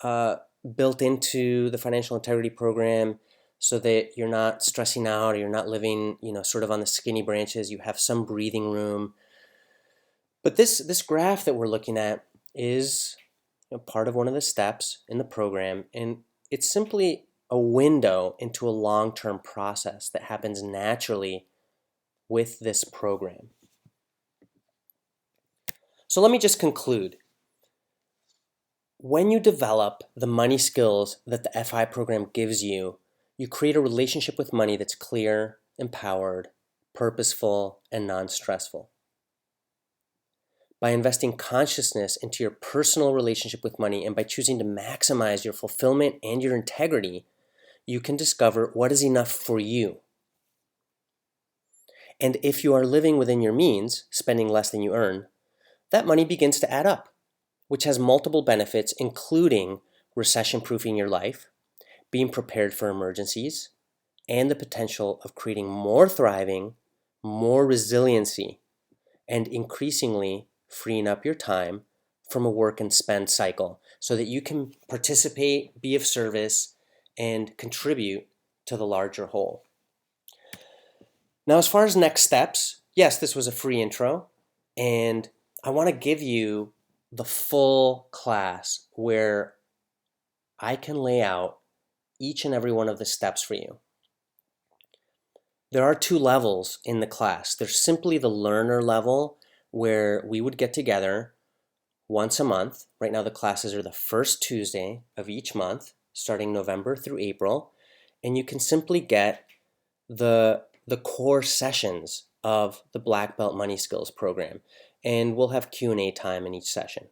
built into the financial integrity program so that you're not stressing out or you're not living, sort of on the skinny branches. You have some breathing room. But this graph that we're looking at is part of one of the steps in the program, and it's simply a window into a long-term process that happens naturally with this program. So let me just conclude. When you develop the money skills that the FI program gives you, you create a relationship with money that's clear, empowered, purposeful, and non-stressful. By investing consciousness into your personal relationship with money and by choosing to maximize your fulfillment and your integrity, you can discover what is enough for you. And if you are living within your means, spending less than you earn, that money begins to add up, which has multiple benefits, including recession-proofing your life, being prepared for emergencies, and the potential of creating more thriving, more resiliency, and increasingly freeing up your time from a work and spend cycle so that you can participate, be of service, and contribute to the larger whole. Now, as far as next steps, yes, this was a free intro, and I want to give you the full class where I can lay out each and every one of the steps for you. There are 2 levels in the class. There's simply the learner level where we would get together once a month. Right now the classes are the first Tuesday of each month, starting November through April, and you can simply get the core sessions of the Black Belt Money Skills program, and we'll have Q&A time in each session.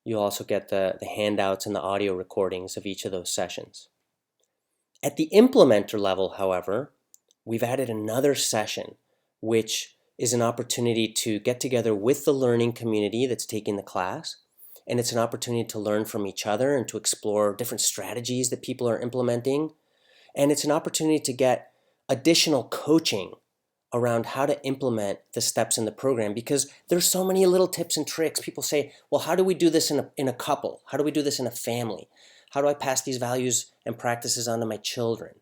You'll also get the handouts and the audio recordings of each of those sessions. At the implementer level, however, we've added another session, which is an opportunity to get together with the learning community that's taking the class, and it's an opportunity to learn from each other and to explore different strategies that people are implementing, and it's an opportunity to get additional coaching around how to implement the steps in the program, because there's so many little tips and tricks. People say, well, how do we do this in a couple? How do we do this in a family? How do I pass these values and practices on to my children?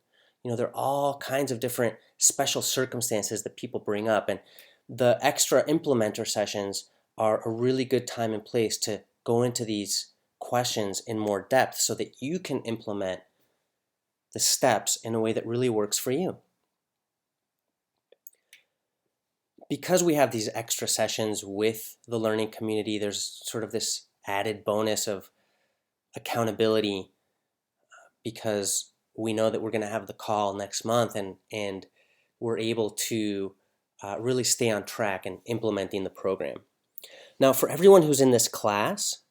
There are all kinds of different special circumstances that people bring up, and the extra implementer sessions are a really good time and place to go into these questions in more depth so that you can implement the steps in a way that really works for you. because we have these extra sessions with the learning community, there's sort of this added bonus of accountability because we know that we're going to have the call next month, and we're able to really stay on track in implementing the program. Now, for everyone who's in this class,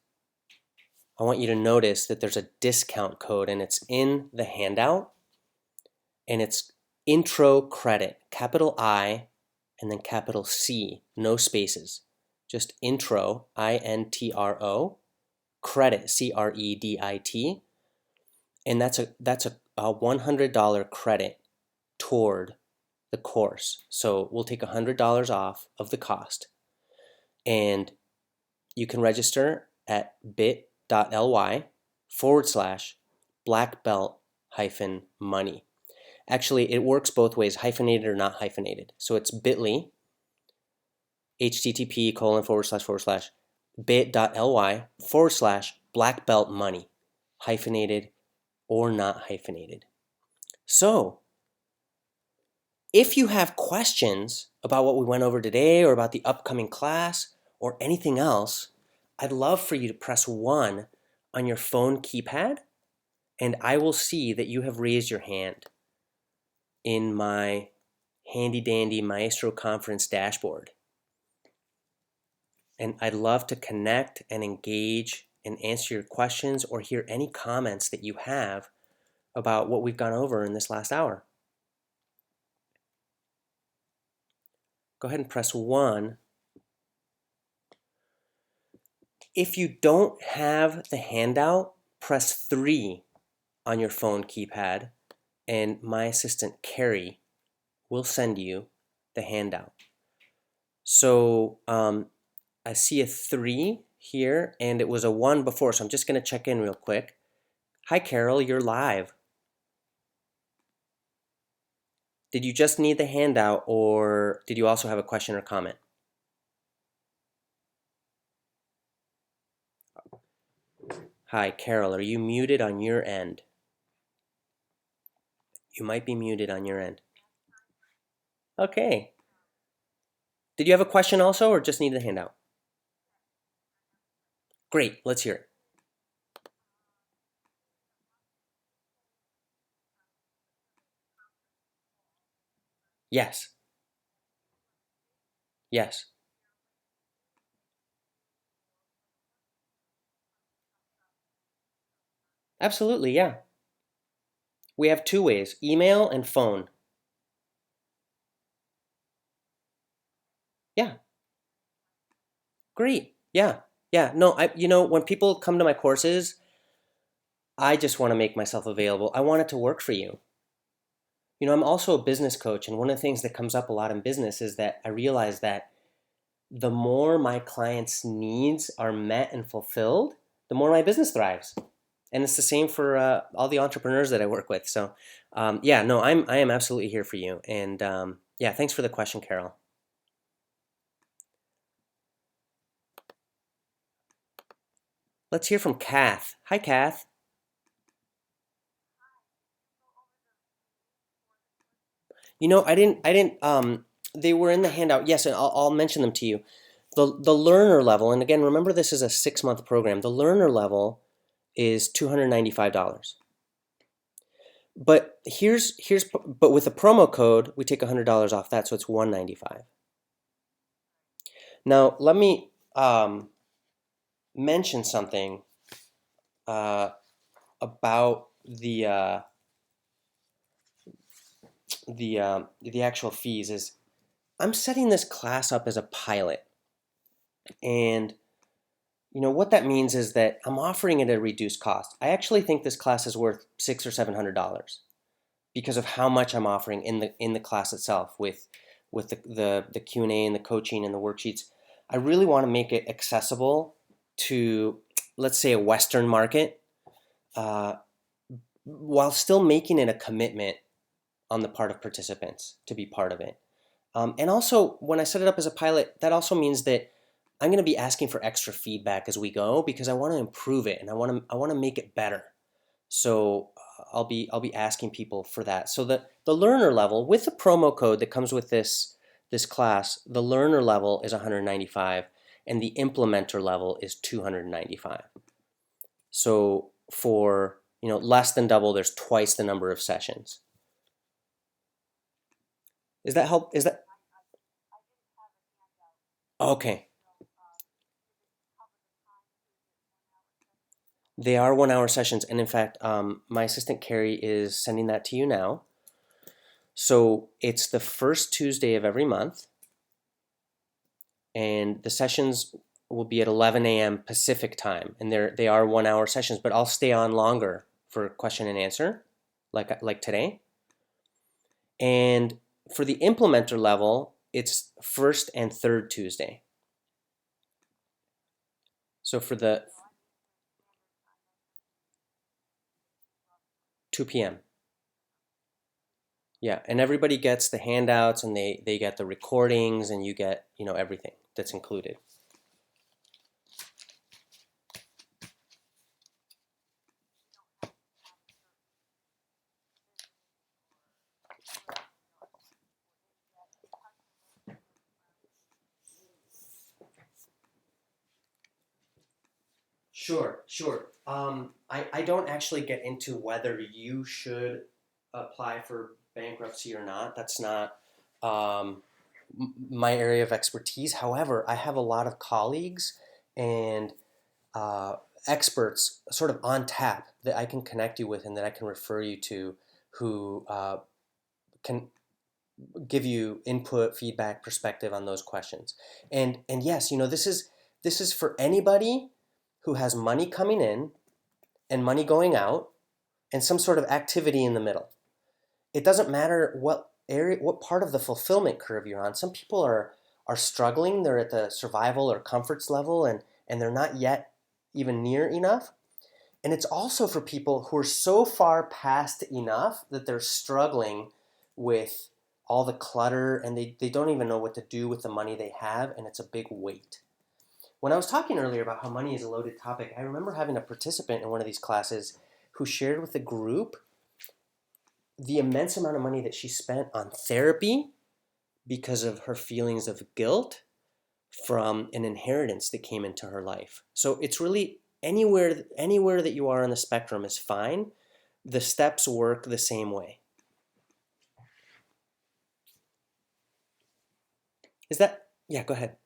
I want you to notice that there's a discount code, and it's in the handout, and it's intro credit, capital I and then capital C, no spaces, just intro, INTRO, credit, CREDIT, and that's a $100 credit toward the course. So we'll take $100 off of the cost, and you can register at bit.ly/blackbelt-money. Actually, it works both ways, hyphenated or not hyphenated. So it's bit.ly, http://bit.ly/blackbelt-money, hyphenated or not hyphenated. So if you have questions about what we went over today or about the upcoming class or anything else, I'd love for you to press 1 on your phone keypad, and I will see that you have raised your hand in my handy dandy Maestro Conference dashboard. And I'd love to connect and engage and answer your questions or hear any comments that you have about what we've gone over in this last hour. Go ahead and press 1. If you don't have the handout, press 3 on your phone keypad, and my assistant Carrie will send you the handout. So I see a 3 here, and it was a 1 before, so I'm just going to check in real quick. Hi, Carol, you're live. Did you just need the handout, or did you also have a question or comment? Hi, Carol, are you muted on your end? You might be muted on your end. Okay. Did you have a question also, or just need the handout? Great, let's hear it. Yes. Yes. Absolutely, yeah. We have 2 ways, email and phone. Yeah. Great. Yeah. Yeah. No, when people come to my courses, I just want to make myself available. I want it to work for you. I'm also a business coach, and one of the things that comes up a lot in business is that I realize that the more my clients' needs are met and fulfilled, the more my business thrives. And it's the same for all the entrepreneurs that I work with. So, yeah, no, I am absolutely here for you. And yeah, thanks for the question, Carol. Let's hear from Kath. Hi, Kath. I didn't. They were in the handout. Yes, and I'll mention them to you. The learner level, and again, remember this is a 6-month program. The learner level is $295. But but with a promo code, we take $100 off that, so it's $195. Now, let me mention something about the actual fees. Is I'm setting this class up as a pilot, and what that means is that I'm offering it at a reduced cost. I actually think this class is worth $600 or $700 because of how much I'm offering in the class itself with the Q&A and the coaching and the worksheets. I really want to make it accessible to, let's say, a Western market, while still making it a commitment on the part of participants to be part of it. And also, when I set it up as a pilot, that also means that I'm going to be asking for extra feedback as we go because I want to improve it and I want to make it better. So I'll be asking people for that. So the learner level with the promo code that comes with this this class, the learner level is 195 and the implementer level is 295. So for less than double, there's twice the number of sessions. Is that help? Is that okay? They are 1 hour sessions, and in fact, my assistant Carrie is sending that to you now. So it's the first Tuesday of every month, and the sessions will be at 11 a.m. Pacific time, and they are 1 hour sessions. But I'll stay on longer for question and answer, like today. And for the implementer level, it's first and third Tuesday. So for the 2 p.m. Yeah, and everybody gets the handouts and they get the recordings and you get, everything that's included. Sure. I don't actually get into whether you should apply for bankruptcy or not. That's not my area of expertise. However, I have a lot of colleagues and uh, experts sort of on tap that I can connect you with and that I can refer you to who can give you input, feedback, perspective on those questions. And yes, this is for anybody who has money coming in and money going out and some sort of activity in the middle. It doesn't matter what part of the fulfillment curve you're on. Some people are struggling, they're at the survival or comforts level and they're not yet even near enough. And it's also for people who are so far past enough that they're struggling with all the clutter and they don't even know what to do with the money they have, and it's a big weight. When I was talking earlier about how money is a loaded topic, I remember having a participant in one of these classes who shared with the group the immense amount of money that she spent on therapy because of her feelings of guilt from an inheritance that came into her life. So it's really anywhere that you are on the spectrum is fine. The steps work the same way. Is that Yeah, go ahead.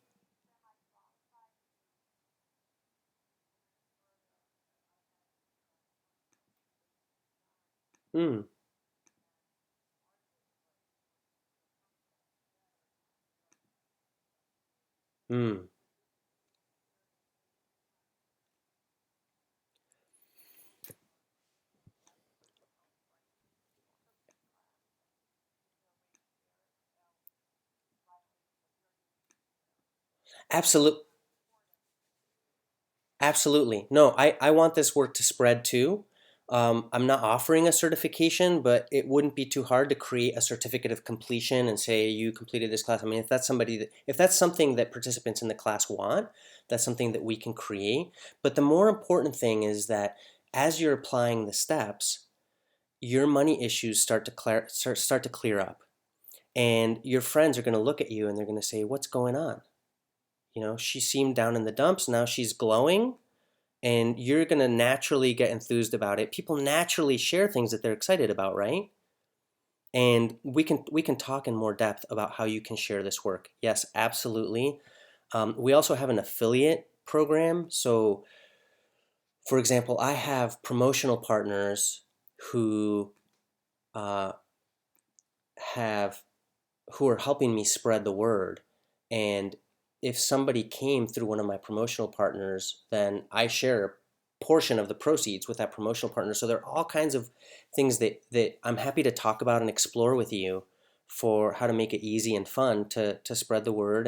Mm, mm. Absolute, Absolutely. No, I want this work to spread too. I'm not offering a certification, but it wouldn't be too hard to create a certificate of completion and say you completed this class. I mean, if that's something that participants in the class want, that's something that we can create. But the more important thing is that as you're applying the steps, your money issues start to clear up, and your friends are going to look at you and they're going to say, "What's going on?" She seemed down in the dumps. Now she's glowing and you're going to naturally get enthused about it. People naturally share things that they're excited about, right? And we can talk in more depth about how you can share this work. Yes, absolutely. We also have an affiliate program. So, for example, I have promotional partners who uh, have who are helping me spread the word. And if somebody came through one of my promotional partners, then I share a portion of the proceeds with that promotional partner. So there are all kinds of things that I'm happy to talk about and explore with you for how to make it easy and fun to spread the word.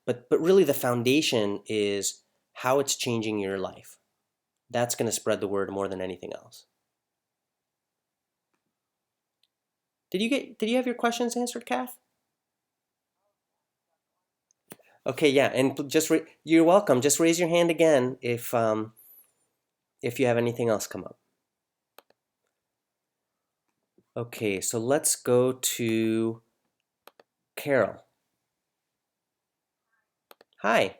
But really the foundation is how it's changing your life. That's going to spread the word more than anything else. Did you have your questions answered, Kath? Okay, yeah, and you're welcome. Just raise your hand again if you have anything else come up. Okay, so let's go to Carol. Hi.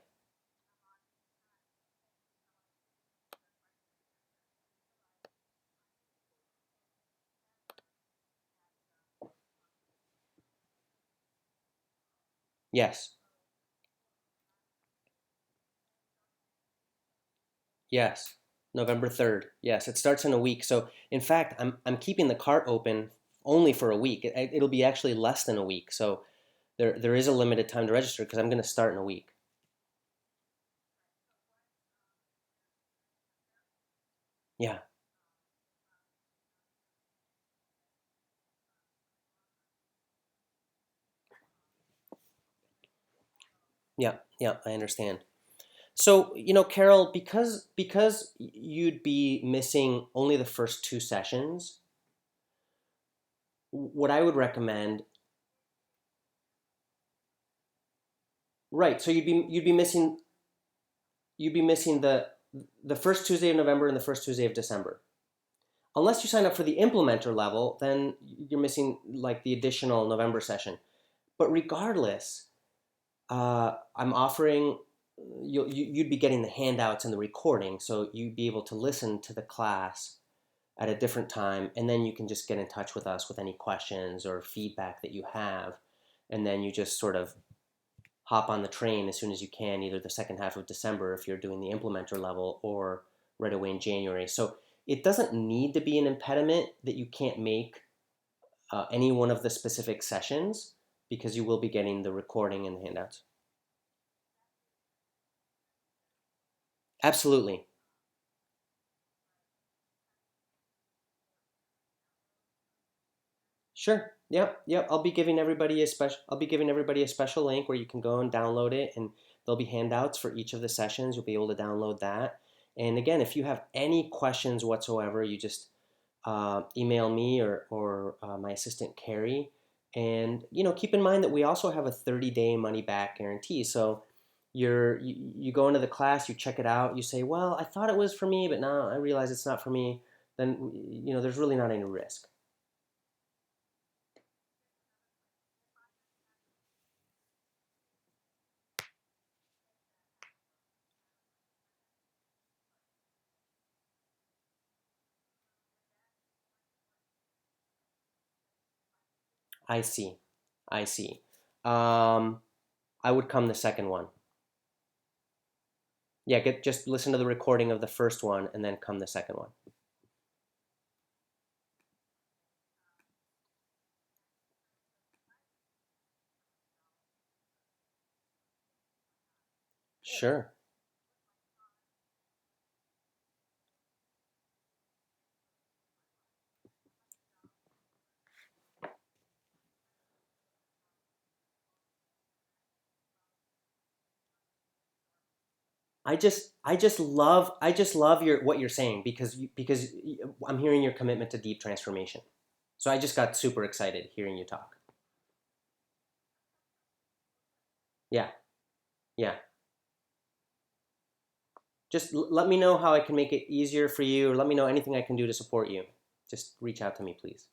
Yes. Yes. November 3rd. Yes, it starts in a week. So, in fact, I'm keeping the cart open only for a week. It'll be actually less than a week. So, there is a limited time to register because I'm going to start in a week. Yeah. Yeah. Yeah, I understand. So, Carol, because you'd be missing only the first two sessions, what I would recommend, right? So you'd be missing the first Tuesday of November and the first Tuesday of December. Unless you sign up for the implementer level, then you're missing like the additional November session. But regardless, I'm offering you'd be getting the handouts and the recording, so you'd be able to listen to the class at a different time, and then you can just get in touch with us with any questions or feedback that you have, and then you just sort of hop on the train as soon as you can, either the second half of December if you're doing the implementer level, or right away in January. So it doesn't need to be an impediment that you can't make any one of the specific sessions, because you will be getting the recording and the handouts. Absolutely. Sure. Yep. Yep. I'll be giving everybody a special link where you can go and download it, and there'll be handouts for each of the sessions. You'll be able to download that. And again, if you have any questions whatsoever, you just email me or my assistant Carrie. And keep in mind that we also have a 30-day money back guarantee. So you go into the class, you check it out, you say, well, I thought it was for me, but now I realize it's not for me. Then there's really not any risk. I see. I see. Um, I would come the second one. Yeah, just listen to the recording of the first one and then come the second one. Sure. I just love your what you're saying, because I'm hearing your commitment to deep transformation. So I just got super excited hearing you talk. Yeah, yeah. Just let me know how I can make it easier for you, or let me know anything I can do to support you. Just reach out to me, please.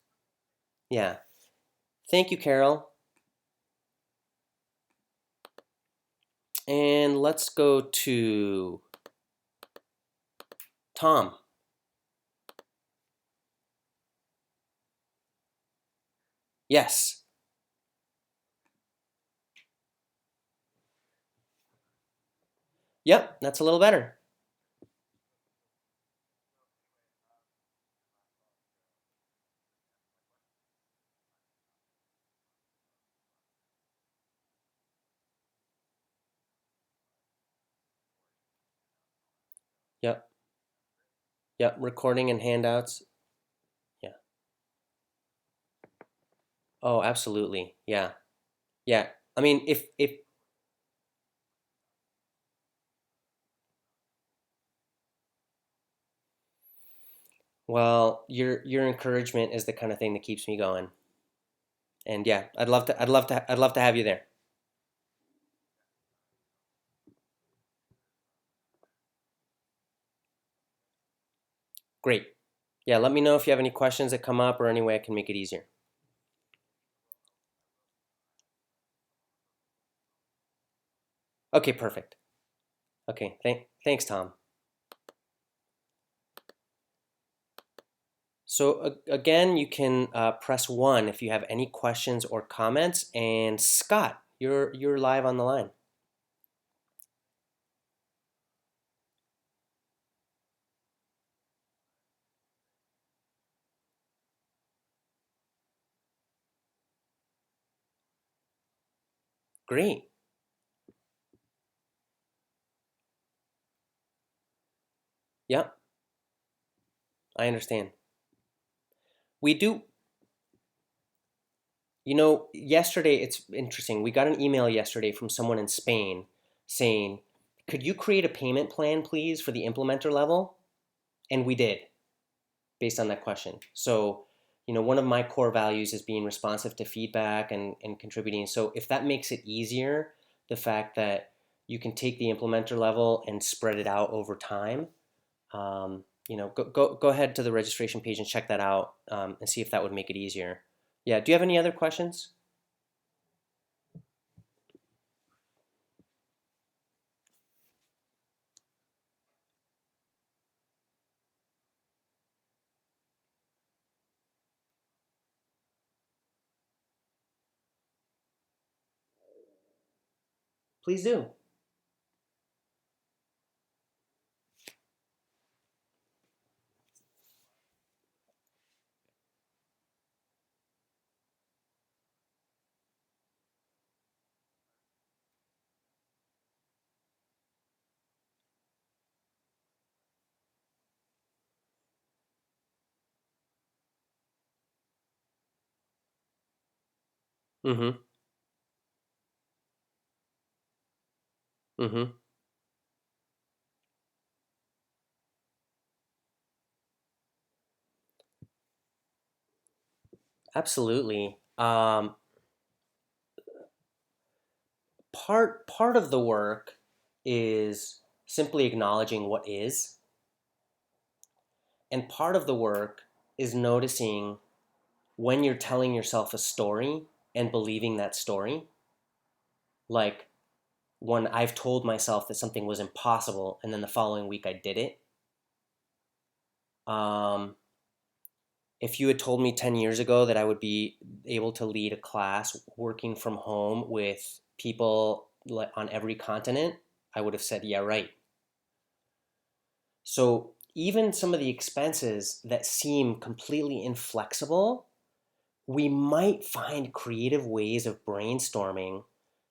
Yeah. Thank you, Carol. And let's go to Tom. Yes. Yep, that's a little better. Yep. Yep. Recording and handouts. Yeah. Oh, absolutely. Yeah. Yeah. I mean, if well, your encouragement is the kind of thing that keeps me going. And yeah, I'd love to have you there. Great. Yeah, let me know if you have any questions that come up or any way I can make it easier. Okay, perfect. Okay, thanks, Tom. So again, you can press 1 if you have any questions or comments. And Scott, you're live on the line. Great. Yep, I understand. We do, yesterday, it's interesting. We got an email yesterday from someone in Spain saying, could you create a payment plan, please, for the implementer level? And we did, based on that question. So, one of my core values is being responsive to feedback and contributing. So if that makes it easier, the fact that you can take the implementer level and spread it out over time, go ahead to the registration page and check that out, and see if that would make it easier. Yeah. Do you have any other questions? Please do. Mm-hmm. Mm-hmm. Absolutely. Part of the work is simply acknowledging what is, and part of the work is noticing when you're telling yourself a story and believing that story. Like when I've told myself that something was impossible and then the following week I did it. Um, if you had told me 10 years ago that I would be able to lead a class working from home with people on every continent, I would have said, yeah, right. So even some of the expenses that seem completely inflexible, we might find creative ways of brainstorming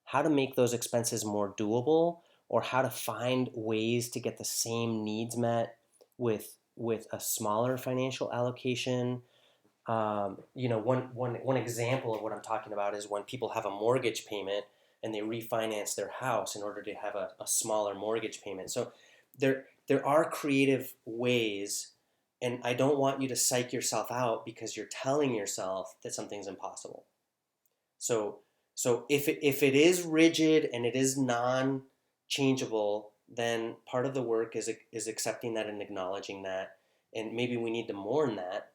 how to make those expenses more doable, or how to find ways to get the same needs met with a smaller financial allocation. One example of what I'm talking about is when people have a mortgage payment and they refinance their house in order to have a smaller mortgage payment. So there are creative ways, and I don't want you to psych yourself out because you're telling yourself that something's impossible. So if it is rigid and it is non-changeable, then part of the work is accepting that and acknowledging that, and maybe we need to mourn that,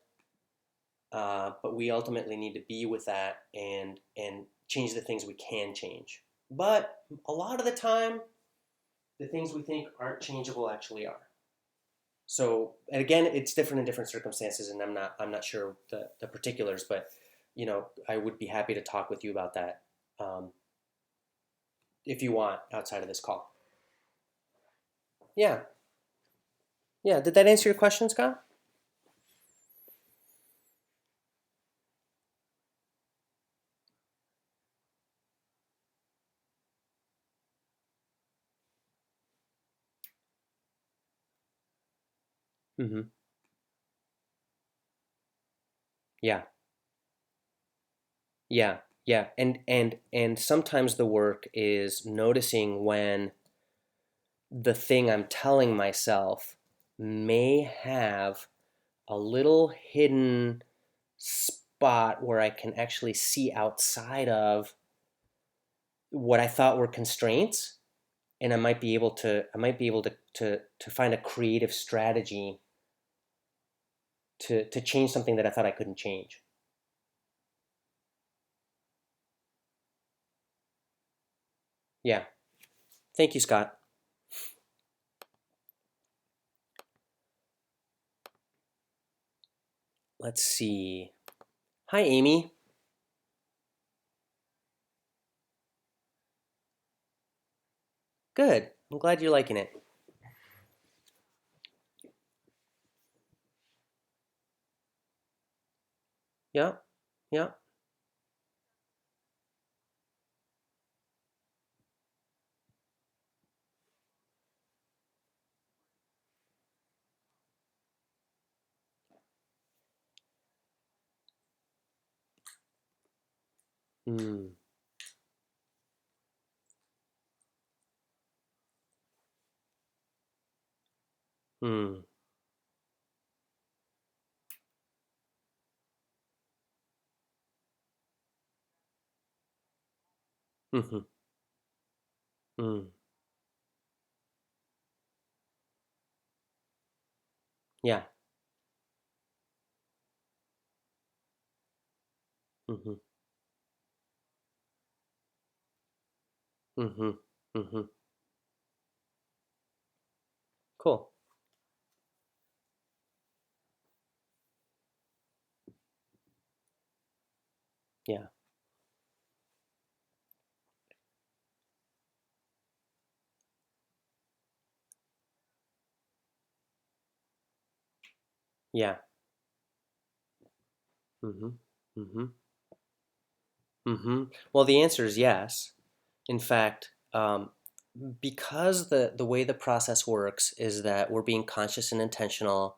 but we ultimately need to be with that and change the things we can change. But a lot of the time, the things we think aren't changeable actually are. So, and again, it's different in different circumstances, and I'm not sure the particulars, but I would be happy to talk with you about that, um, if you want, outside of this call. Yeah, yeah. Did that answer your question, Scott? Mm-hmm. Yeah, yeah, yeah. And sometimes the work is noticing when the thing I'm telling myself may have a little hidden spot where I can actually see outside of what I thought were constraints, and I might be able to find a creative strategy to change something that I thought I couldn't change. Yeah. Thank you, Scott. Let's see. Hi, Amy. Good. I'm glad you're liking it. Yeah, yeah. Hmm. Hmm. Mm-hmm. Hmm. Yeah. Mm-hmm. Mm-hmm. Mm-hmm. Cool. Yeah. Yeah. Mm-hmm. Mm-hmm. Mm-hmm. Well, the answer is yes. In fact, because the way the process works is that we're being conscious and intentional,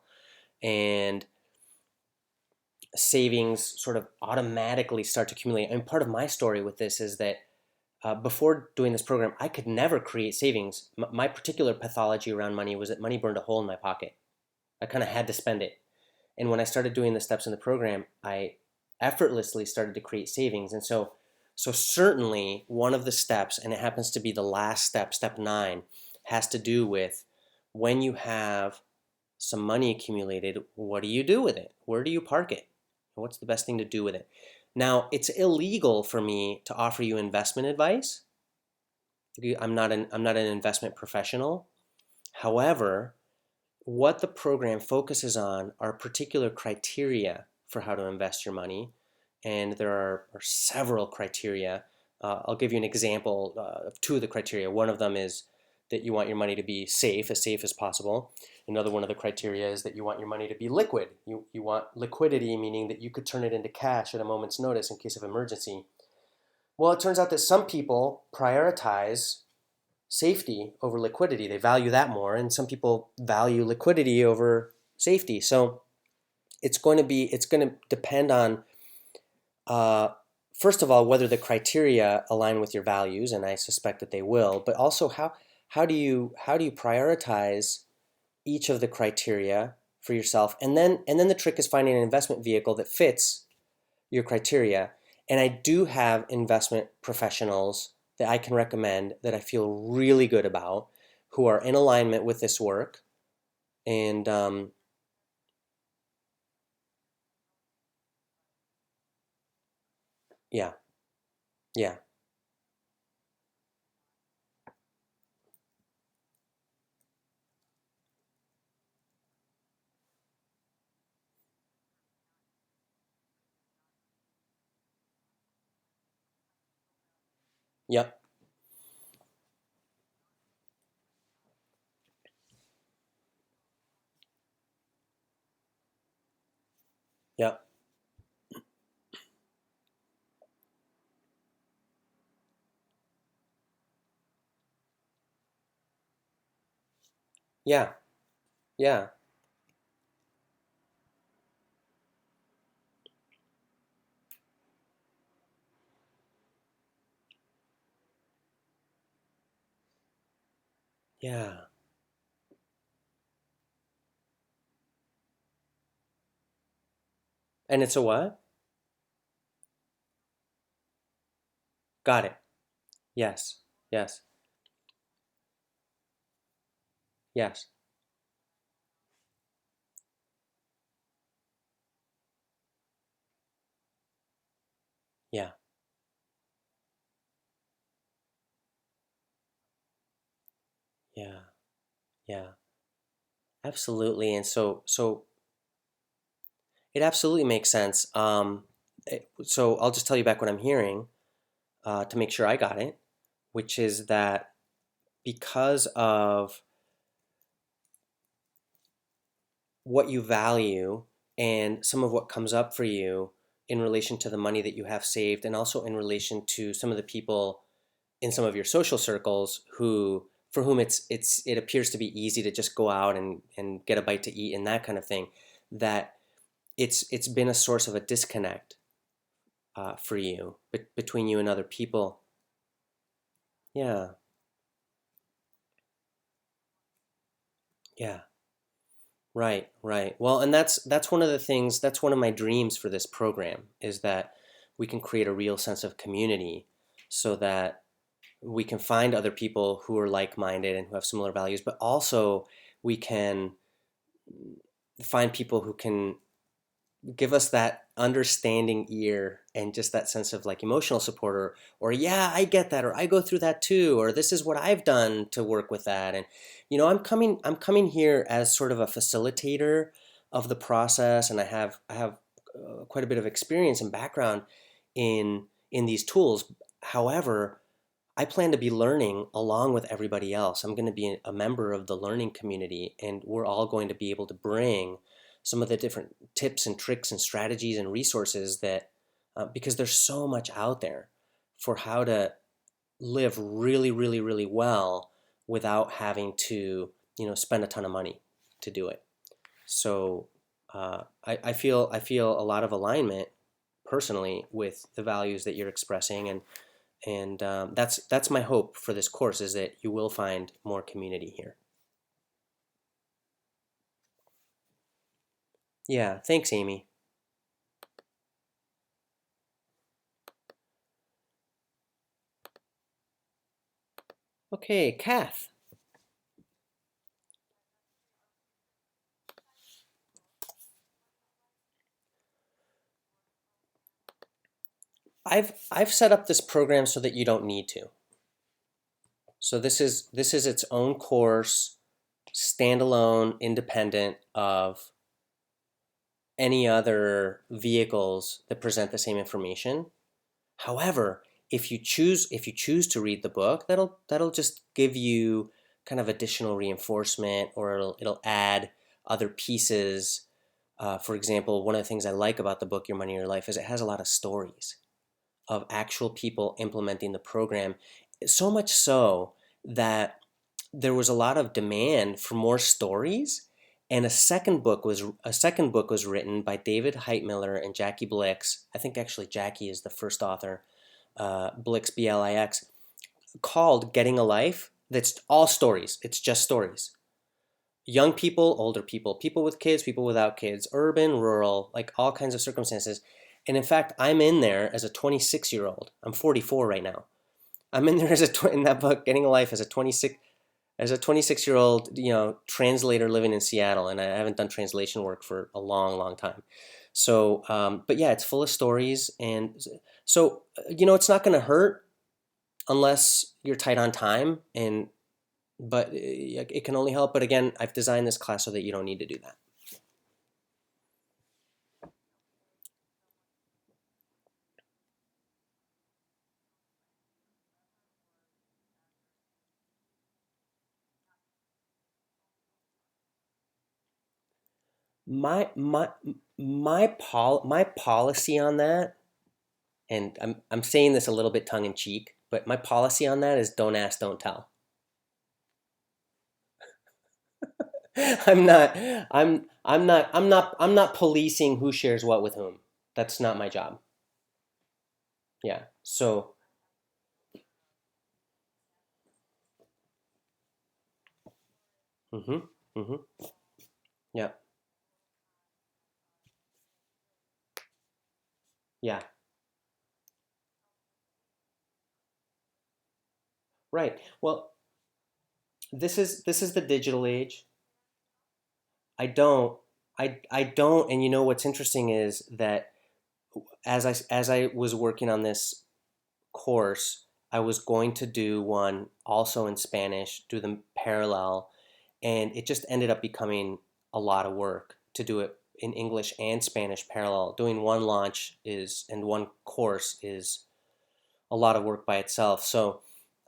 and savings sort of automatically start to accumulate. And part of my story with this is that before doing this program, I could never create savings. My particular pathology around money was that money burned a hole in my pocket. I kind of had to spend it. And when I started doing the steps in the program, I effortlessly started to create savings. And so certainly one of the steps, and it happens to be the last step, step 9, has to do with when you have some money accumulated, what do you do with it? Where do you park it? What's the best thing to do with it? Now, it's illegal for me to offer you investment advice. I'm not an investment professional. However, what the program focuses on are particular criteria for how to invest your money, and there are several criteria. I'll give you an example of 2 of the criteria. One of them is that you want your money to be safe as possible. Another one of the criteria is that you want your money to be liquid. You want liquidity, meaning that you could turn it into cash at a moment's notice in case of emergency. Well, it turns out that some people prioritize safety over liquidity. They value that more, and some people value liquidity over safety. So it's going to depend on uh, first of all whether the criteria align with your values, and I suspect that they will. But also how do you prioritize each of the criteria for yourself, and then the trick is finding an investment vehicle that fits your criteria. And I do have investment professionals that I can recommend that I feel really good about, who are in alignment with this work. And yeah, yeah, yep, yep, yeah, yeah, yeah. And it's a what? Got it. Yes, yes, yes, yeah, Yeah. Yeah. Absolutely. And so it absolutely makes sense. So I'll just tell you back what I'm hearing to make sure I got it, which is that because of what you value and some of what comes up for you in relation to the money that you have saved, and also in relation to some of the people in some of your social circles who for whom it appears to be easy to just go out and get a bite to eat and that kind of thing, that it's been a source of a disconnect for you between you and other people. Yeah, yeah, right, right. Well, and that's one of the things. That's one of my dreams for this program is that we can create a real sense of community, so that we can find other people who are like-minded and who have similar values, but also we can find people who can give us that understanding ear and just that sense of like emotional support, or yeah, I get that, or I go through that too, or this is what I've done to work with that. And I'm coming here as sort of a facilitator of the process, and I have quite a bit of experience and background in these tools. However, I plan to be learning along with everybody else. I'm going to be a member of the learning community, and we're all going to be able to bring some of the different tips and tricks and strategies and resources that, because there's so much out there for how to live really, really, really well without having to, spend a ton of money to do it. So I feel a lot of alignment personally with the values that you're expressing, and that's my hope for this course is that you will find more community here. Yeah, thanks, Amy. Okay, Kath. I've set up this program so that you don't need to. So this is its own course, standalone, independent of any other vehicles that present the same information. However, if you choose to read the book, that'll just give you kind of additional reinforcement, or it'll add other pieces. For example, one of the things I like about the book Your Money, Your Life is it has a lot of stories of actual people implementing the program. So much so that there was a lot of demand for more stories, and a second book was written by David Heitmiller and Jackie Blix. I think actually Jackie is the first author. Blix, Blix, called Getting a Life. That's all stories. It's just stories. Young people, older people, people with kids, people without kids, urban, rural, like all kinds of circumstances. And in fact, I'm in there as a 26-year-old. I'm 44 right now. I'm in there in that book, Getting a Life, as a 26-year-old, translator living in Seattle, and I haven't done translation work for a long, long time. So, but yeah, it's full of stories, and so it's not going to hurt unless you're tight on time, and but it can only help. But again, I've designed this class so that you don't need to do that. My policy on that, and I'm saying this a little bit tongue in cheek, but my policy on that is don't ask, don't tell. I'm not I'm not policing who shares what with whom. That's not my job. Yeah. So, mhm. Mhm. Yeah. Yeah. Right. Well, this is the digital age. I don't, and what's interesting is that as I was working on this course, I was going to do one also in Spanish, do the parallel, and it just ended up becoming a lot of work to do it in English and Spanish parallel. Doing one launch is and one course is a lot of work by itself. So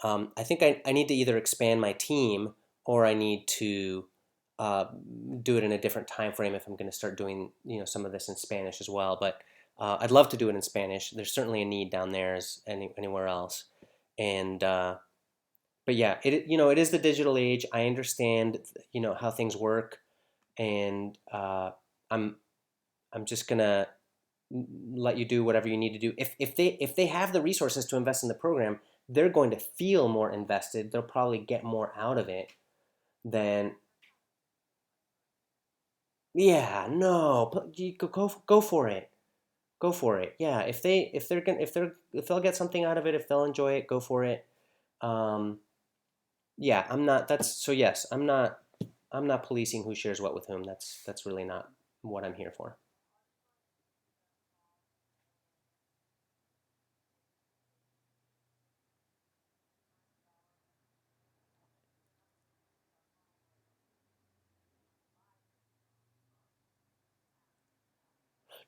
I think I need to either expand my team or I need to uh, do it in a different time frame if I'm going to start doing some of this in Spanish as well. But I'd love to do it in Spanish. There's certainly a need down there as anywhere else. And but yeah, it is the digital age. I understand how things work, and I'm I'm just gonna let you do whatever you need to do. If they have the resources to invest in the program, they're going to feel more invested. They'll probably get more out of it than yeah, no, go for it. Go for it. Yeah, if they'll get something out of it, if they'll enjoy it, go for it. Um, yeah, I'm not that's so yes, I'm not policing who shares what with whom. That's really not what I'm here for.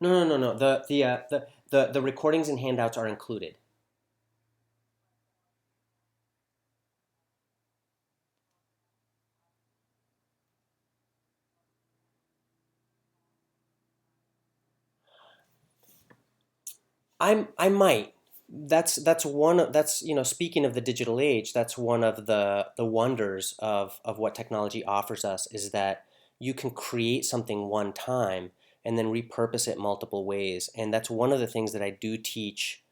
No, no, no, no. The recordings and handouts are included. I might. That's one that's speaking of the digital age, that's one of the wonders of what technology offers us is that you can create something one time and then repurpose it multiple ways. And that's one of the things that I do teach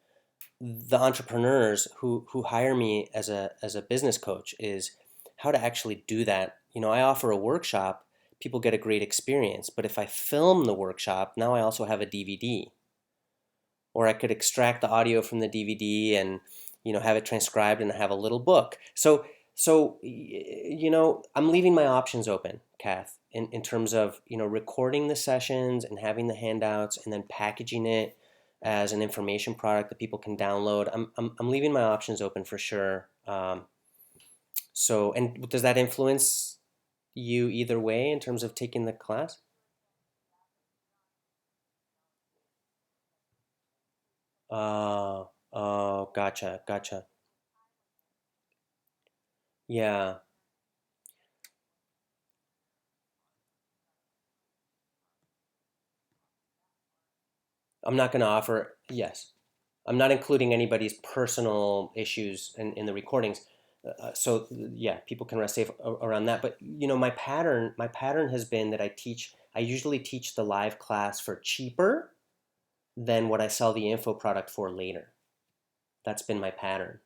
the entrepreneurs who hire me as a business coach is how to actually do that. I offer a workshop, people get a great experience, but if I film the workshop, now I also have a DVD, or I could extract the audio from the DVD and have it transcribed and have a little book. So I'm leaving my options open, Kath, in terms of recording the sessions and having the handouts and then packaging it as an information product that people can download. I'm leaving my options open for sure. And does that influence you either way in terms of taking the class? Oh, gotcha, gotcha. Yeah, I'm not going to offer, yes. I'm not including anybody's personal issues in the recordings. So yeah, people can rest safe around that. But my pattern has been that I usually teach the live class for cheaper than what I sell the info product for later. That's been my pattern.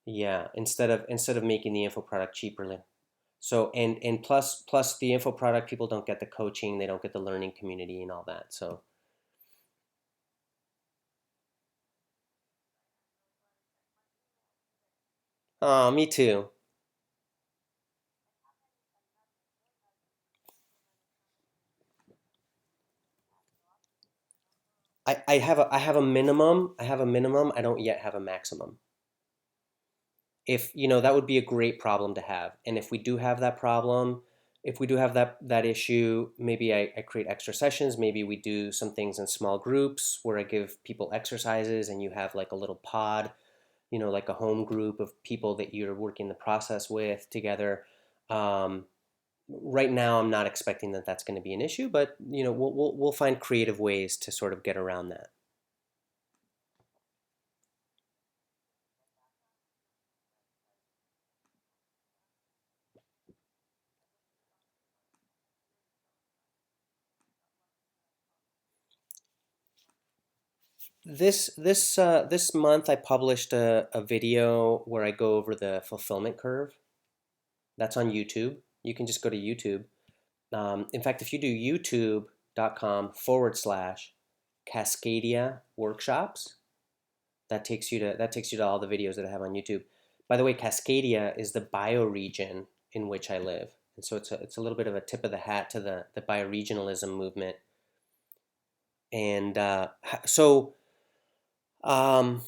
Yeah, instead of making the info product cheaper. So and plus the info product, people don't get the coaching, they don't get the learning community and all that. So oh, me too. I have a minimum. I have a minimum. I don't yet have a maximum. If that would be a great problem to have. And if we do have that problem, if we do have that issue, maybe I create extra sessions. Maybe we do some things in small groups where I give people exercises and you have like a little pod, like a home group of people that you're working the process with together. Um, right now, I'm not expecting that that's going to be an issue, but we'll find creative ways to sort of get around that. This month I published a video where I go over the fulfillment curve. That's on YouTube. You can just go to YouTube. In fact, if you do youtube.com/, Cascadia workshops, that takes you to all the videos that I have on YouTube. By the way, Cascadia is the bioregion in which I live, and so it's a little bit of a tip of the hat to the bioregionalism movement. And so um,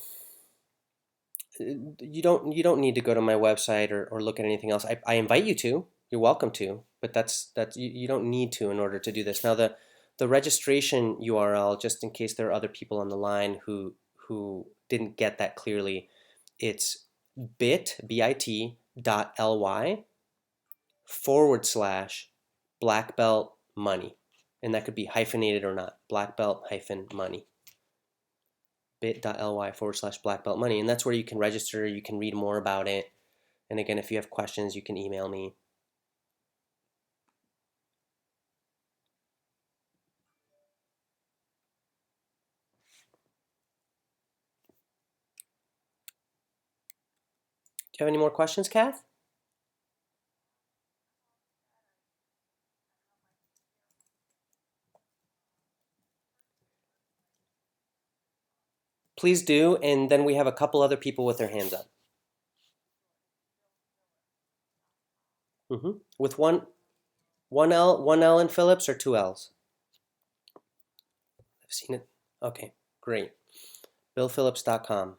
You don't need to go to my website or look at anything else. I invite you to. You're welcome to, but that's you don't need to in order to do this. Now the registration URL, just in case there are other people on the line who didn't get that clearly, it's bit.ly black belt money, and that could be hyphenated or not. Black belt -money. bit.ly/black belt money, and that's where you can register. You can read more about it. And again, if you have questions, you can email me. Do you have any more questions, Kath? Please do, and then we have a couple other people with their hands up. With one L in Phillips or two L's? I've seen it. Okay, great. BillPhillips.com.